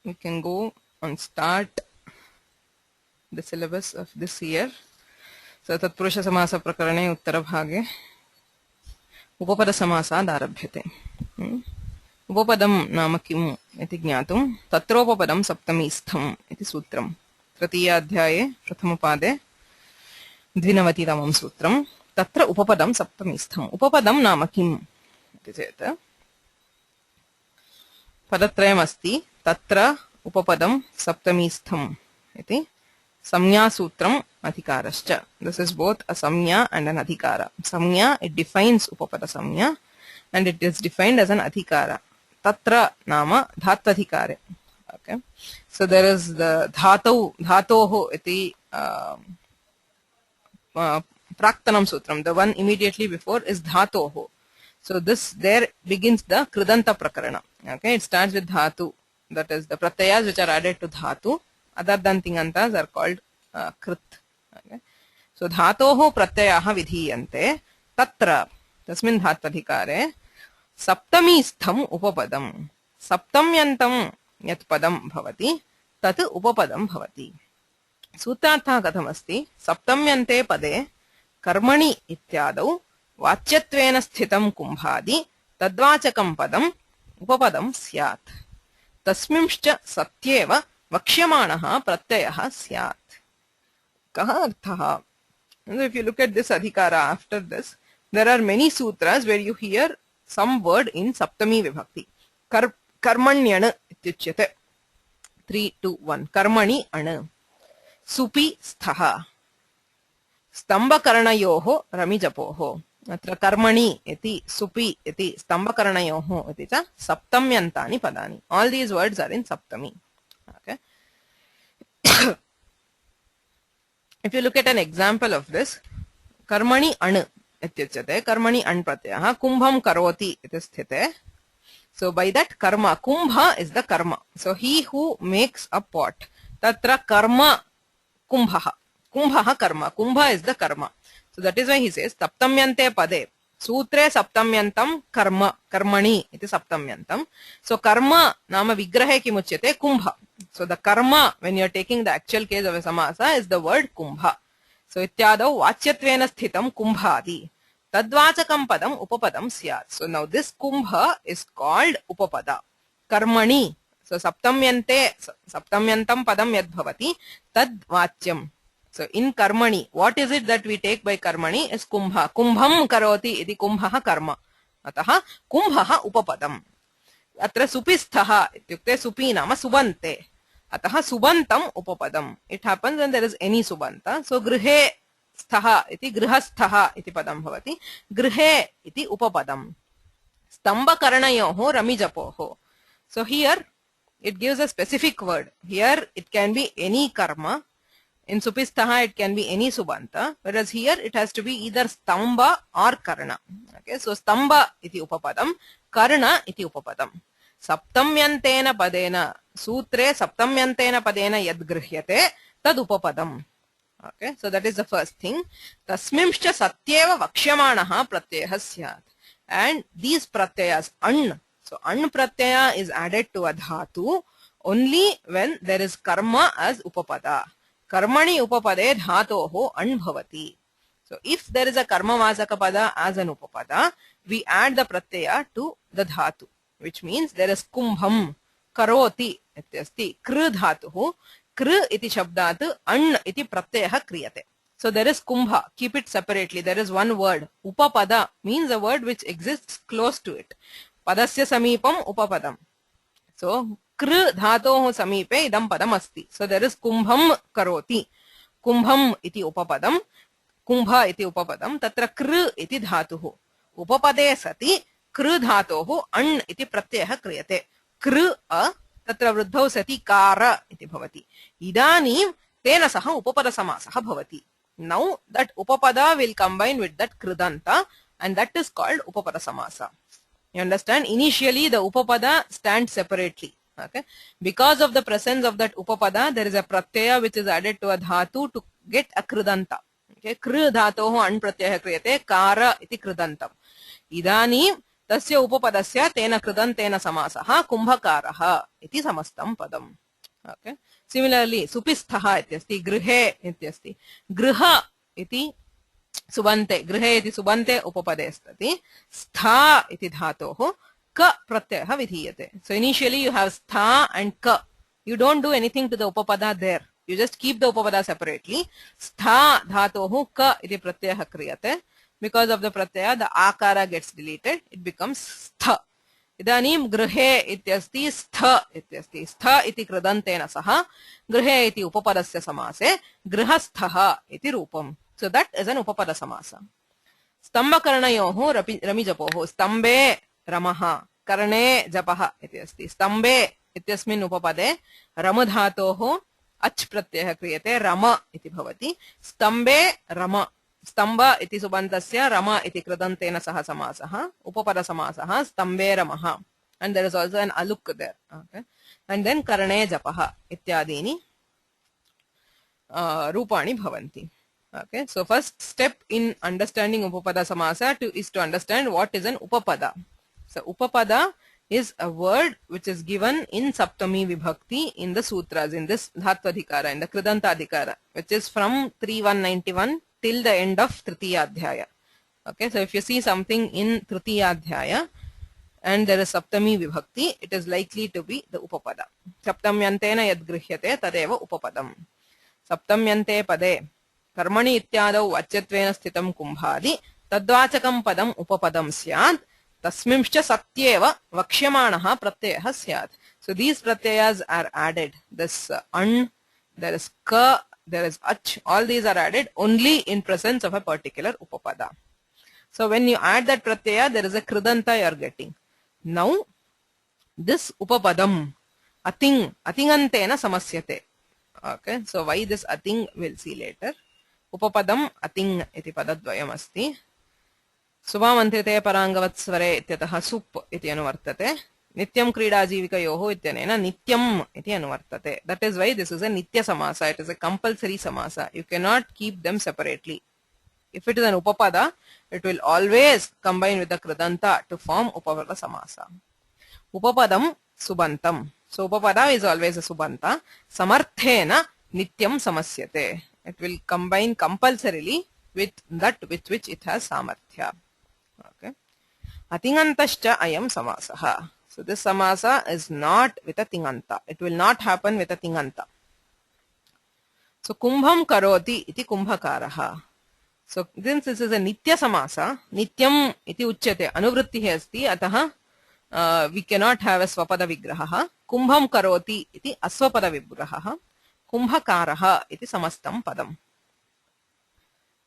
we can go and start the syllabus of this year. So Tatpurusha Samasa Prakarane Uttarabhage Upapada Samasaad आरभ्यते. उपपदं नाम किम् इति ज्ञातुं तत्रोपपदं सप्तमीस्थम् इति सूत्रम्. तृतीयाध्याये प्रथमपादे 29तमं सूत्रम्. तत्र उपपदं सप्तमीस्थम्. उपपदं नाम किम् इति चेत् पदत्रयमस्ति. तत्र उपपदं सप्तमीस्थम् इति संज्ञासूत्रम् अधिकारश्च. This is both a samnya and an adhikara. Samnya, it defines upapada samnya and it is defined as an adhikara. Tatra nama dhatvadhikare. Okay. So there is the dhatoho iti praktanam sutram. The one immediately before is dhatoho. So this there begins the kridanta prakarana. Okay. It starts with dhatu. That is the pratyayas which are added to dhatu. Other than tingantas are called krit. Okay. So dhatoho pratyayaha vidhiyante. Tatra tasmin dhatvadhikare सप्तमीस्थम उपपदम. सप्तम्यन्तं यत् पदं भवति तत् उपपदं भवति. सूत्रार्थः कथमस्ति? सप्तम्यन्ते पदे कर्मणि इत्यादौ वाच्यत्वेन स्थितं कुम्भादि तद्वाचकं पदम् उपपदं स्यात्. तस्मिंश्च सत्येव वक्ष्यमाणः प्रत्ययः स्यात्. कः अर्थः? If you look at this adhikara after this, there are many sutras where you hear some word in saptami vibhakti. Karmanyana ityuchyate. 3, 2, 1. Karmani ana. Supi sthaha. Stambhakaranayoho ramijapoho. Atra karmani iti supi iti stambhakaranayoho iti cha saptamyantani padani. All these words are in saptami. Okay. If you look at an example of this, karmani ana इत्युच्यते. कर्मणि अण् प्रत्ययः. कुम्भं करोति इति स्थिते. So by that karma, kumbha is the karma. So he who makes a pot. Tatra karma kumbhaha. Kumbhaha karma. Kumbha is the karma. So that is why he says saptamyante pade. Sutre saptamyantam karma. Karmani iti saptamyantam. So karma nama vigrahe kimuchyate kumbha. So the karma, when you are taking the actual case of a samasa, is the word kumbha. So ityadau vachyatveena sthitam kumbhadi. Tadvachakam padam upapadam syat. So now this kumbha is called upapada. Karmani. So saptamyantam padam yad bhavati tadvachyam. So in karmani, what is it that we take by karmani is kumbha. Kumbham karoti iti kumbhaha karma. Ataha kumbhaha upapadam. Atra supisthaha ityukte supi nama subante. Ataha subantam upapadam. It happens when there is any subanta. So grihe sthaha iti grihasthaha iti padam bhavati. Grihe iti upapadam. Stamba karanayoho ramijapoho. So here it gives a specific word. Here it can be any karma. In supisthaha it can be any subanta. Whereas here it has to be either stamba or karna. Okay. So stamba iti upapadam. Karna iti upapadam. Saptamyantena padena sutre saptamyantena padena yad grihyate tad upapadam. Okay, so that is the first thing. Tasmimscha satyeva vakshyamanaha pratyayah syat. And these pratyayas an. So an pratyaya is added to a dhatu only when there is karma as upapada. Karmani upapade dhatoho an bhavati. So if there is a karma vasaka pada as an upapada, we add the pratyaya to the dhatu. Which means there is kumbham karoti ityasti kr dhatuhu kr iti shabdat an iti pratyayah kriyate. So there is kumbha, keep it separately. There is one word. Upapada means a word which exists close to it. Padasya samipam upapadam. So kr dhatoh samipe idam padam asti. So there is kumbham karoti. Kumbham iti upapadam. Kumbha iti upapadam. Tatra kr iti dhatuh. Upapade sati kr dhatoh an iti pratyayah kriyate. Kr a tatra vruddhau sati kara iti bhavati. Idanim tena saha upapada samasah bhavati. Now that upapada will combine with that kridanta, and that is called upapada samasa. You understand? Initially the upapada stands separately. Okay, because of the presence of that upapada, there is a pratyaya which is added to a dhatu to get a kridanta. Okay, kr dhatoh an pratyayah kriyate kara iti kridantam. Idani tasya upapadasya tena kridantena samasah kumbhakaraha iti samastam padam. Okay. Similarly, supisthaha ityasti, grihe ityasti. Griha iti subante, grihe iti subante upapade stati. Stha iti dhatoh ka pratyayah vidhiyate. So initially you have stha and ka. You don't do anything to the upapada there. You just keep the upapada separately. Stha dhatoh ka iti pratyayah kriyate. Because of the pratyaya, the akara gets deleted. It becomes stha. Idanim grihe ityasti stha ityasti. Stha iti kridantena saha grihe iti upapadasya samase grihasthaha iti rupam. So that is an upapada samasa. Stamba karanayoho rami japoho. Stambe ramaha karane japaha ityasti. Stambe ityasmin upapade ramadhatoho ach pratyayah kriyate rama iti bhavati. Stambe rama. Stamba iti subantasya rama iti kridantena saha samasah upapada samasah stambe ramaha, and there is also an aluk there. Okay, and then karane japaha ityadini rupani bhavanti. Okay, so first step in understanding upapada samasa is to understand what is an upapada. So upapada is a word which is given in saptami vibhakti in the sutras, in this dhatvadhikara, in the kridantadhikara, which is from 3191 till the end of Tritiya Adhyaya. Okay, so if you see something in Tritiya Adhyaya and there is Saptami Vibhakti, it is likely to be the Upapada. Saptamyantena yad grihyate tadeva Upapadam. Saptamyante pade karmani ityadau vacyatvena sthitam kumbhadi tadvachakam padam upapadam syat tasmimscha satyeva vakshyamanaha pratyayah syat. So these pratyayas are added. This an, there is ka, there is ach, all these are added only in presence of a particular upapada. So when you add that pratyaya, there is a kridanta you are getting. Now this upapadam atingantena samasyate. Okay, so why this ating we'll see later. Upapadam ating iti padadvayam asti. Subhamantrite parangavatsvare ityatah sup iti anuvartate. Nityam krida jivikayoho ityanena nityam iti anuvartate. That is why this is a nitya samasa. It is a compulsory samasa. You cannot keep them separately. If it is an upapada, it will always combine with the kridanta to form upapada samasa. Upapadam subantam. So upapada is always a subanta. Samarthena nityam samasyate. It will combine compulsorily with that with which it has samarthya. Okay. Atingantascha ayam samasaha. So this samasa is not with a tinganta. It will not happen with a tinganta. So kumbham karoti iti kumbhakaraha. So since this is a nitya samasa, nityam iti uchyate, anuvrittihi asti, ataha we cannot have a swapada vigraha. Kumbham karoti iti aswapada vigraha. Kumbhakaraha iti samastam padam.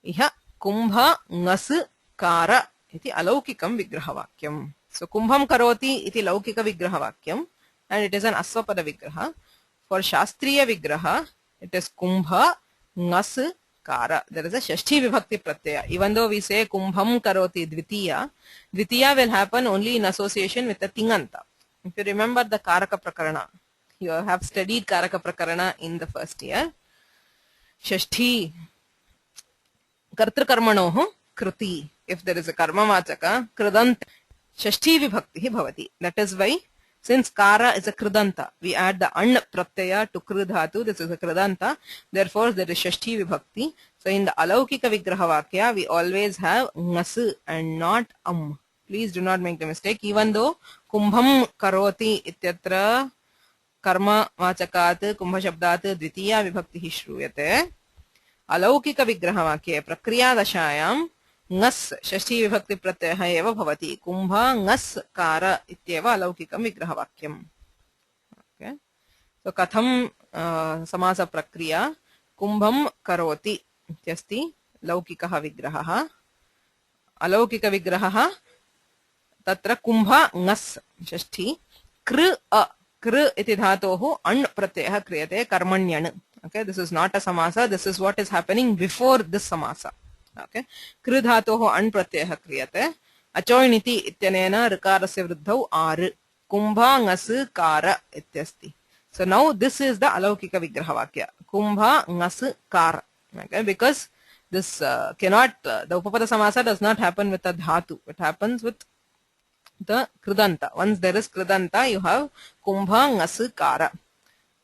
Iha kumbha ngas kara iti alaukikam vigrahavakyam. So kumbham karoti iti laukika vigrahavakyam, and it is an aswapada vigraha. For shastriya vigraha, it is kumbha ngas kara. There is a shashti vibhakti pratyaya. Even though we say kumbham karoti dvitiya, dvitiya will happen only in association with the tinganta. If you remember the karaka prakarana, you have studied karaka prakarana in the first year. Shashti kartrakarmanoh kruti. If there is a karma vachaka, kridant shashti vibhakti bhavati. That is why, since kara is a kridanta, we add the an pratyaya to kridhatu. This is a kridanta. Therefore, there is shashti vibhakti. So in the alaukika vigraha vakya, we always have ngas and not Please do not make the mistake. Even though kumbham karoti ityatra karma vachakat kumbha shabdat dvitiya vibhakti shruyate, अलौकिक विग्रहवाक्ये प्रक्रियादशायां ङस् षष्ठी विभक्ति प्रत्ययः एव भवति Kumbh ङस् car इत्येव अलौकिकं विग्रहवाक्यम् okay so कथं समास प्रक्रिया कुम्भं करोति इत्यस्ति लौकिकः विग्रहः अलौकिक विग्रहः तत्र कुम्भ ङस् षष्ठी कृ अ कृ इति धातोः अण् प्रत्ययः क्रियते कर्मण्यण् okay this is not a samasa this is what is happening before this samasa okay कृ धातोः अण् प्रत्ययः क्रियते अचोइनिति इत्यनेन ऋकारस्य वृद्धौ आर् कुम्भ ङस् कार इत्यस्ति so now this is the alaukika vigraha vakya kumbha ngas kar okay because this cannot the upapada samasa does not happen with a dhatu it happens with the kridanta once there is kridanta you have kumbha ngas kara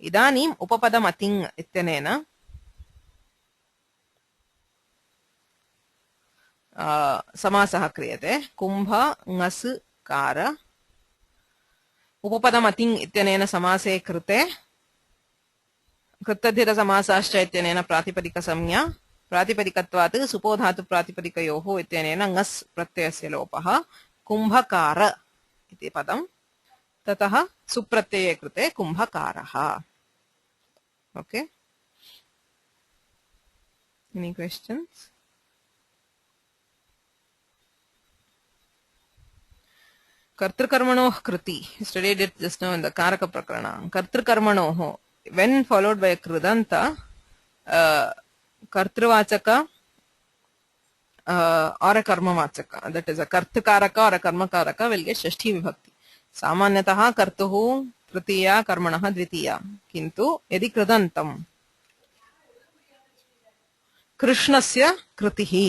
idanim upapadam ating ityanena samasah kriyate kumbha ngas kara उपपदम् अतिङ् इत्यनेन समासे कृते कृतधिर समासाश्च इत्यनेन प्रातिपदिकसंज्ञा प्रातिपदिकत्वात् सुपो धातु प्रातिपदिकयोः इत्यनेन ङस् प्रत्ययस्य लोपः कुम्भकार इति पदम् ततः सुप्रत्यये कृते कुम्भकारः ओके एनी क्वेश्चन्स् कर्तृकर्मणोः कृति studied it just now in the कारक प्रकरण कर्तृकर्मणोः when followed by a kridanta kartruvachaka or a karmavachaka that is a kartakaraka or a karmakaraka will get shashti vibhakti samanyatah kartuh tritiya karmanah dvitiya kintu yadi kridantam krishnasya kritihi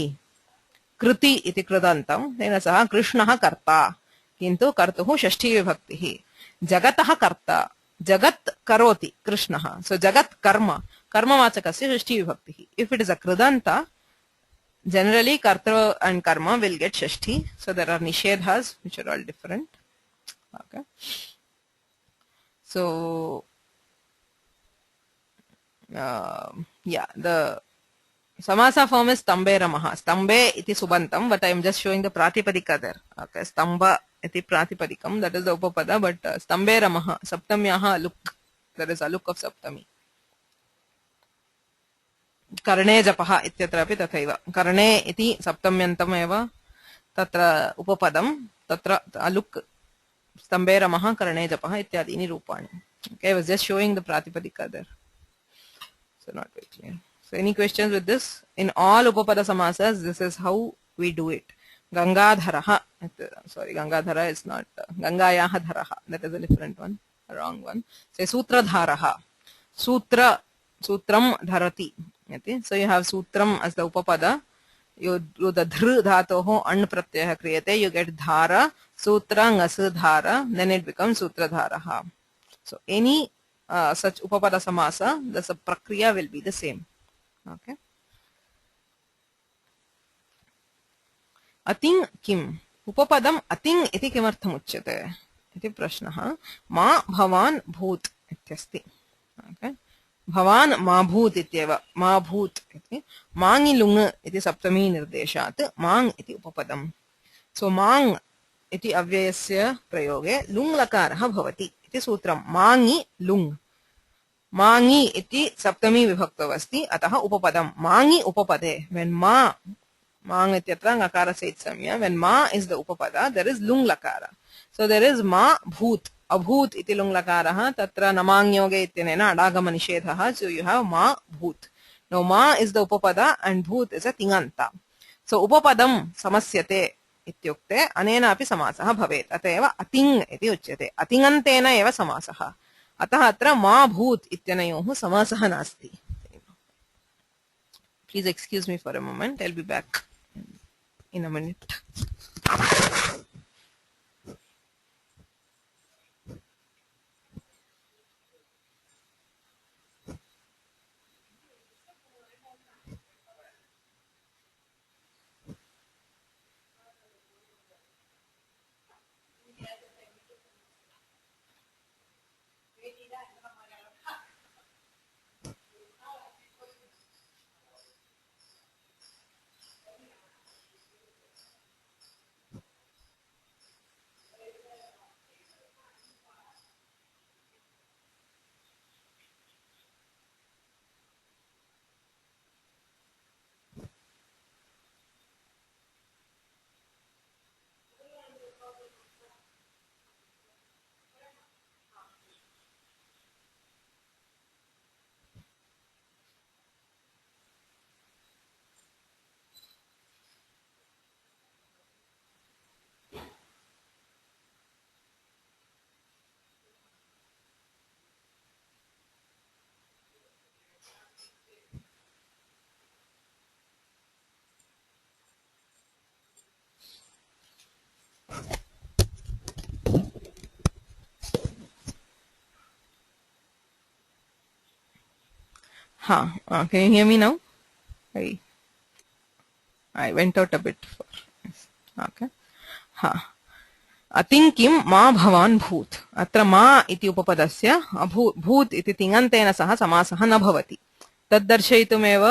कृति इति कृदन्तं तेन सह कृष्णः कर्ता किन्तु कर्तुः षष्ठी विभक्तिः जगतः कर्ता जगत् करोति कृष्णः सो जगत् कर्म कर्मवाचकस्य षष्ठी विभक्तिः इफ इट इज अ कृदन्त generally karta and karma will get shashti so there are nishedhas which are all different okay so yeah the samasa form is stambe ramaha stambe iti subantam but I am just showing the pratipadika there okay stamba iti pratipadikam that is the upapada but stambe ramaha saptamyaha aluk there is aluk of saptami karne japah ityatrapi tathaiva karne iti saptamyantam eva tatra upapadam tatra aluk stambe ramaha karne japah ityadini rupani okay I was just showing the pratipadika there so not very clear. So any questions with this? In all upapada samasas, this is how we do it. Gangadharaha. Sorry, Gangadhara is not. Gangayaha dharaha. That is a different one. A wrong one. Say sutradharaha. Sutra. Sutram dharati. So you have sutram as the upapada. You do the dhr dhatoho an pratyaya kriyate. You get dhara. Sutra ngas dhara. Then it becomes sutradharaha. So any such upapada samasa, the prakriya will be the same. Okay. अतिङ् किम् उपपदम् अतिङ् इति किमर्थम् उच्यते इति प्रश्नः मा भवान् भूत् इत्यस्ति okay भवान् मा भूत् इत्येव मा भूत् इति माङि लुङ् इति सप्तमी निर्देशात् माङ् इति उपपदम् सो माङ् इति अव्ययस्य प्रयोगे लुङ् लकारः भवति इति सूत्रम् माङि लुङ् माङि इति सप्तमी विभक्तौ अस्ति अतः उपपदम् माङि उपपदे when ma mang ityatra ngakara samya when ma is the upapada there is lung lakara so there is ma bhoot abhoot iti lung lakarah tatra namang yoge ityanena adagama nishedhah so you have ma bhoot now ma is the upapada and bhoot is a tinganta so upapadam samasyate इत्युक्ते अनेन अपि समासः भवेत् अतएव अतिङ् इति उच्यते अतिङन्तेन एव समासः अतः अत्र मा भूत् इत्यनयोः समासः नास्ति please excuse me for a moment I'll be back in a minute Can you hear me now? I went out a bit. Okay. अतिं किं मा भवान् भूत् अत्र मा इति उपपदस्य भूत् इति तिङन्तेन सह समासः न भवति तद् दर्शयितुमेव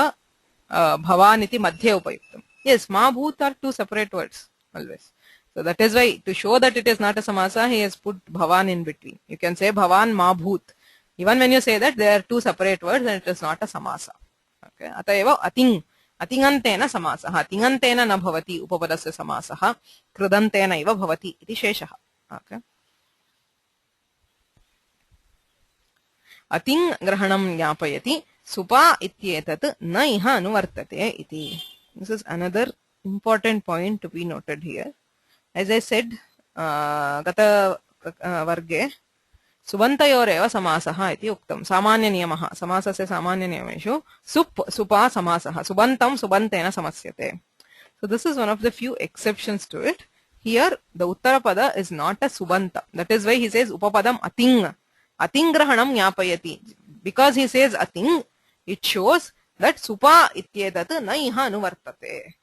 भवान् इति मध्ये उपयुक्तम्. Yes, ma bhoot are two separate words always. So that is why, to show that it is not a samasa, he has put bhavan in between. You can say bhavan ma bhoot. Even when you say that, they are two separate words and it is not a samasa. Okay. Atayeva ating. अतिङन्तेन समासः अतिङन्तेन न भवति उपपदस्य समासः कृदन्तेन इव भवति इति शेषः. Okay. अतिङ ग्रहणं ज्ञापयति सुपा इत्येतत् न इह अनुवर्तते इति. This is another important point to be noted here. As I said, गत वर्गे सुबन्तयोरेव समासः इति उक्तं. सामान्यनियमः समासस्य सामान्यनियमेषु सुप् सुपा समासः सुबन्तं सुबन्तेन समस्यते. So this is one of the few exceptions to it. Here the uttarapada is not a subanta. That is why he says upapadam ating. Ating grahanam ज्ञापयति. Because he says ating, it shows that supa ityetat na iha anuvartate.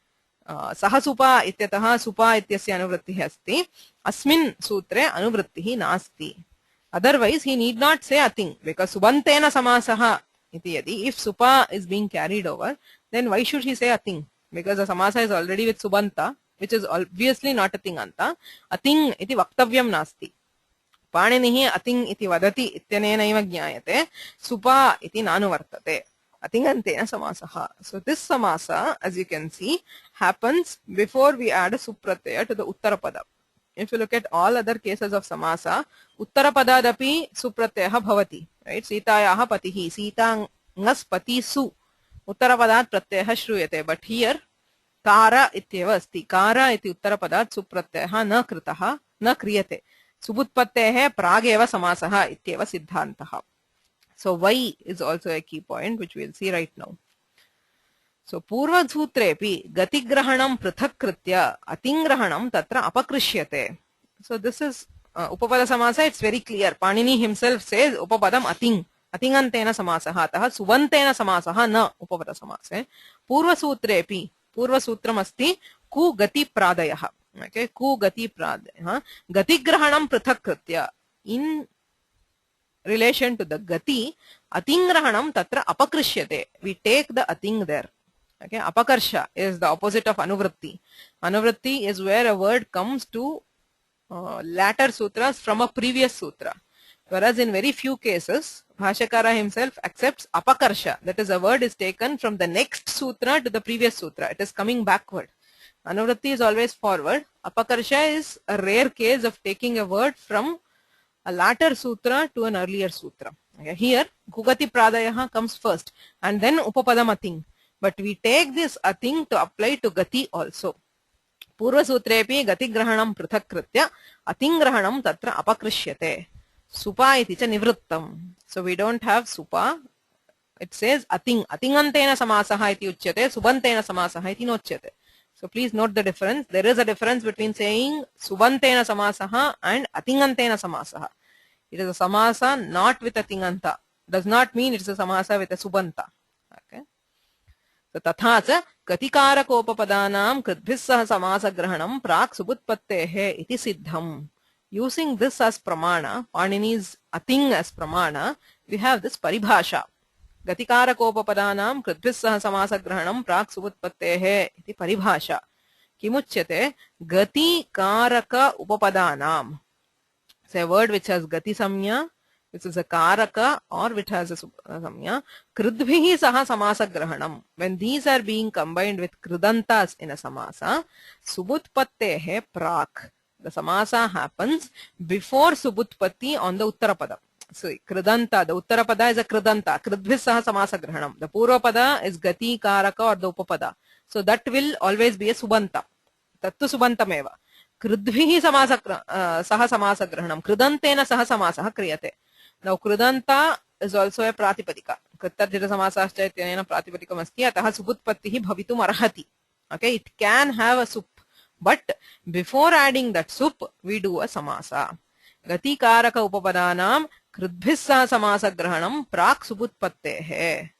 सह सुपा इत्यतः सुपा इत्यस्य अनुवृत्तिः अस्ति. अस्मिन् सूत्रे अनुवृत्तिः नास्ति. Otherwise, he need not say ating because subantena samasaha iti yadi. If supa is being carried over, then why should he say ating? Because the samasa is already with subanta, which is obviously not a tinganta. Ating iti vaktavyam nasti. Paninihi ating iti vadati ityanena iva jnayate. Supa iti nanuvartate. Atingantena samasaha. So this samasa, as you can see, happens before we add a supratyaya to the uttarapada. If you look at all other cases of samasa, उत्तरपदादपि सुप्रत्ययः भवति. Right? सीतायाः पतिः सीताङ्गस् पतिसु उत्तरपदात् प्रत्ययः श्रूयते. But here car इत्येव अस्ति. Car इति उत्तरपदात् सुप्रत्ययः न कृतः न क्रियते. सुबुत्पत्तेः प्रागेव समासः इत्येव सिद्धान्तः. So why is also a key point which we will see right now. So पूर्वसूत्रेपि गतिग्रहणं पृथक् कृत्य अतिङ्ग्रहणं तत्र अपकृष्यते. So this is upapada samasa. It's very clear. Panini himself says upapadam ating. Atingantena samasah. Atah subantena samasah na upapada samase. Purvasutrepi. Purvasutram asti ku gati pradayah. Okay. Ku gati pradayah. Gatigrahanam prithak kritya. In relation to the gati, atingrahanam tatra apakrishyate. We take the ating there. Okay. Apakarsha is the opposite of anuvritti. Anuvritti is where a word comes to latter sutras from a previous sutra. Whereas in very few cases, Bhashyakara himself accepts apakarsha. That is, a word is taken from the next sutra to the previous sutra. It is coming backward. Anuvritti is always forward. Apakarsha is a rare case of taking a word from a latter sutra to an earlier sutra. Okay. Here, Gugati Pradayah comes first and then Upapadam Ating. But we take this Ating to apply to Gati also. पूर्वसूत्रेपि गतिग्रहणं पृथक् कृत्य अतिङ्ग्रहणं तत्र अपकृष्यते. सुपा इति च निवृत्तम्. So we don't have supa. It says ating. Atingantena samasah iti uchyate. Subantena samasah iti nochyate. So please note the difference. There is a difference between saying subantena samasah and atingantena samasah. It is a samasa not with a tinganta. Does not mean it is a samasa with a subanta. Okay. So तथा च कतिकारकोपपदानां कृद्भिः सह समासग्रहणं प्राक् सुबुत्पत्तेः इति सिद्धम्. Using this as pramana, Panini's ating as pramana, we have this paribhasha. गतिकारकोपपदानां कृद्भिः सह समासग्रहणं प्राक् सुबुत्पत्तेः इति परिभाषा. किमुच्यते? गतिकारक उपपदानां. It's a word which has gati samya, which is a karaka, or which has a samya. Kridbhihi saha samasagrahanam. When these are being combined with kridantas in a samasa, subutpattehe prak. The samasa happens before subutpatti on the uttarapada. So kridanta, the uttarapada is a kridanta. Kridbhih saha samasagrahanam. The purvapada is gati, karaka, or the upapada. So that will always be a subanta. Tattu subantameva. Kridbhihi saha samasagrahanam. Kridantena saha samasah kriyate. Now kridanta is also a pratipadika. Krittarjita samasascha ityanena pratipadikam asti. Atah subutpattihi bhavitum arhati. Okay, it can have a sup. But before adding that sup, we do a samasa. Gati karaka upapadanam kridbhih saha samasagrahanam prak subutpattehe.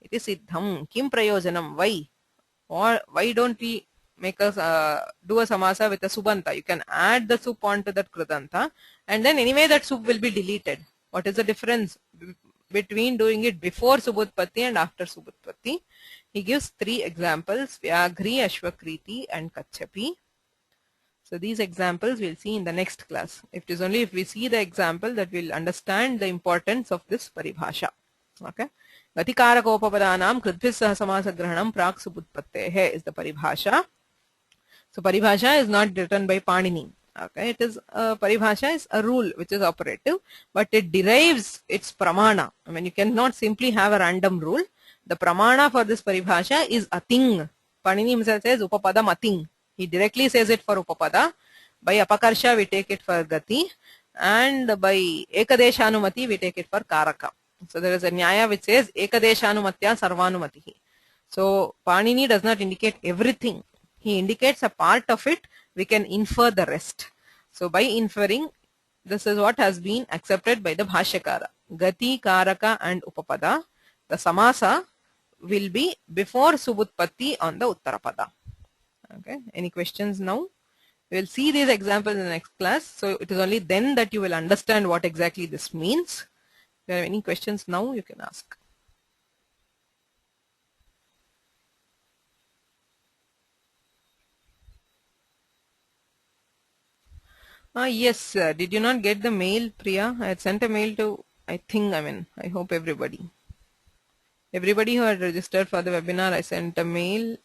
iti siddham. Kim prayojanam? Why? Or why don't we make us do a samasa with a subanta? You can add the sup onto that krutanta, and then anyway that sup will be deleted. What is the difference between doing it before subutpatti and after subutpatti? He gives 3 examples: Vyagri, Ashvakriti, and Kachapi. So these examples we'll see in the next class. It is only if we see the example that we'll understand the importance of this paribhasha. Okay. Gatikarakopapadanam kritbhis sah samasagrahanam prak subutpattehe is the paribhasha. So paribhasha is not written by Panini. Okay, it is paribhasha is a rule which is operative, but it derives its pramana. I mean, you cannot simply have a random rule. The pramana for this paribhasha is ating. Panini himself says upapadam ating. He directly says it for upapada. By apakarsha we take it for gati, and by ekadeshanumati we take it for karaka. So there is a nyaya which says ekadeshanumatya sarvanumatihi. So Panini does not indicate everything. He indicates a part of it, we can infer the rest. So by inferring, this is what has been accepted by the Bhashyakara. Gati, Karaka and Upapada, the samasa will be before Subutpatti on the Uttarapada. Okay, any questions now? We will see these examples in the next class. So it is only then that you will understand what exactly this means. If you have any questions now, you can ask. Yes, did you not get the mail, Priya? I had sent a mail to, I hope everybody. Everybody who had registered for the webinar, I sent a mail.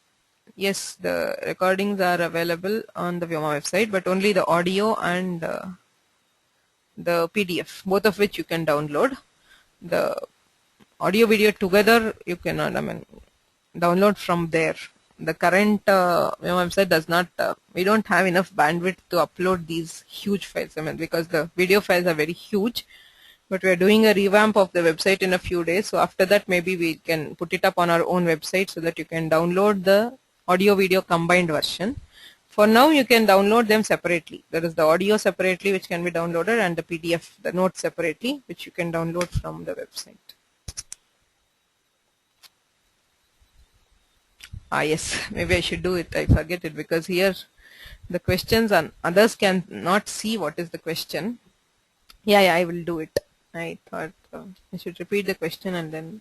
Yes, the recordings are available on the Vyoma website, but only the audio and the PDF, both of which you can download. The audio video together, you cannot, download from there. The current website does not, we don't have enough bandwidth to upload these huge files, because the video files are very huge, but we are doing a revamp of the website in a few days. So after that, maybe we can put it up on our own website so that you can download the audio video combined version. For now, you can download them separately. There is the audio separately, which can be downloaded, and the PDF, the notes separately, which you can download from the website. Yes, maybe I should do it. I forget it because here the questions and others can not see what is the question. Yeah, I will do it. I thought I should repeat the question and then.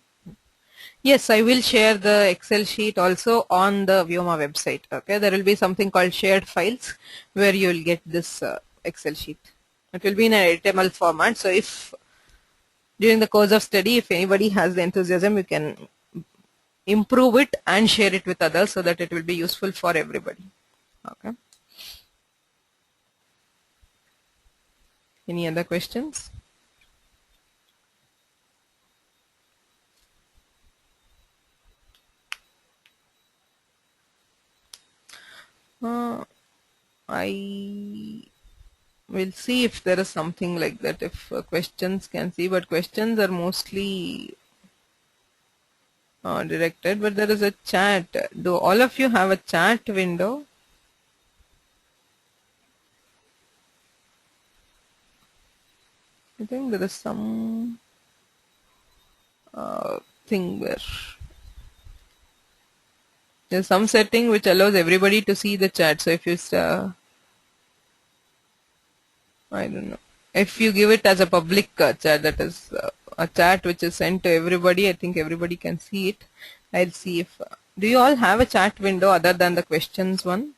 Yes, I will share the Excel sheet also on the Vyoma website. Okay, there will be something called shared files where you will get this Excel sheet. It will be in an HTML format. So if during the course of study, if anybody has the enthusiasm, you can improve it and share it with others so that it will be useful for everybody. Okay. Any other questions? I will see if there is something like that, if questions can see, but questions are mostly directed, but there is a chat. Do all of you have a chat window? I think there is some thing where there's some setting which allows everybody to see the chat. So if you I don't know, if you give it as a public chat, that is a chat which is sent to everybody, I think everybody can see it. I'll see if do you all have a chat window other than the questions one,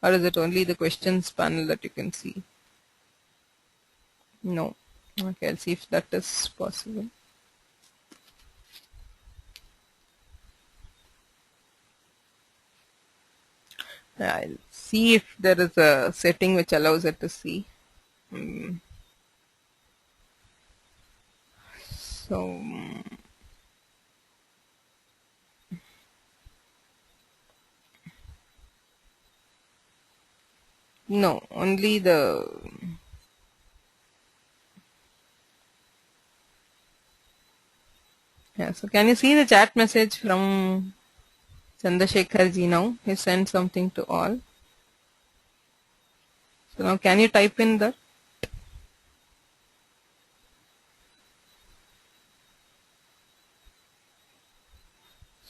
or is it only the questions panel that you can see? No. Okay, I'll see if that is possible. I'll see if there is a setting which allows it to see. So no, only the so can you see the chat message from Chandrasekhar ji now? He sent something to all. So now can you type in that?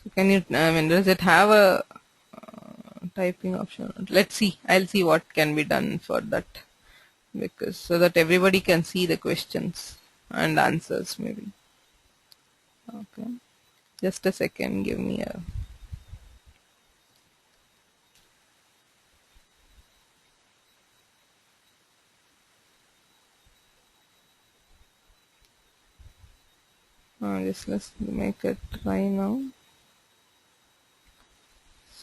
So can you, I mean, does it have a typing option? Let's see. I'll see what can be done for that, because so that everybody can see the questions and answers maybe. Okay. Just a second. Give me a. Just let's make it try now.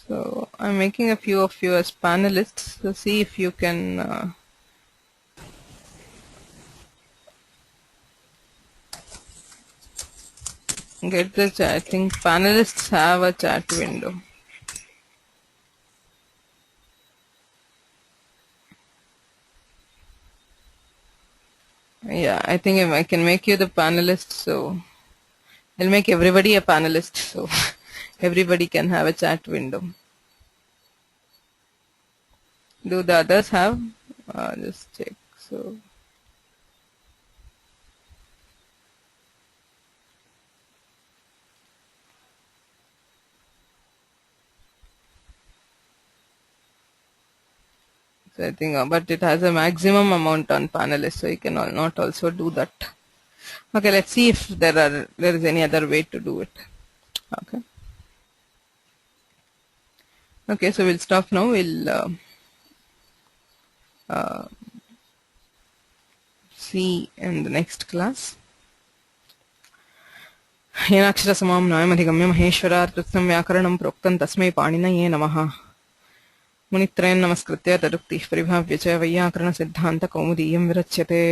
So I'm making a few of you as panelists. So see if you can get the chat. I think panelists have a chat window. Yeah, I think I can make you the panelist. So I'll make everybody a panelist. So everybody can have a chat window. Do the others have? Just check. So I think, but it has a maximum amount on panelists, so you can not also do that. Okay, let's see if there is any other way to do it. Okay. Okay, so we'll stop now. We'll see in the next class. येनाक्षरसमां नायमधिगम्य महेश्वरात् कृत्स्नं व्याकरणं प्रोक्तं तस्मै पाणिनये नमः. मुनित्रयं नमस्कृत्य तदुक्तिः परिभाव्य च वैयाकरणसिद्धान्तकौमुदीयं विरच्यते.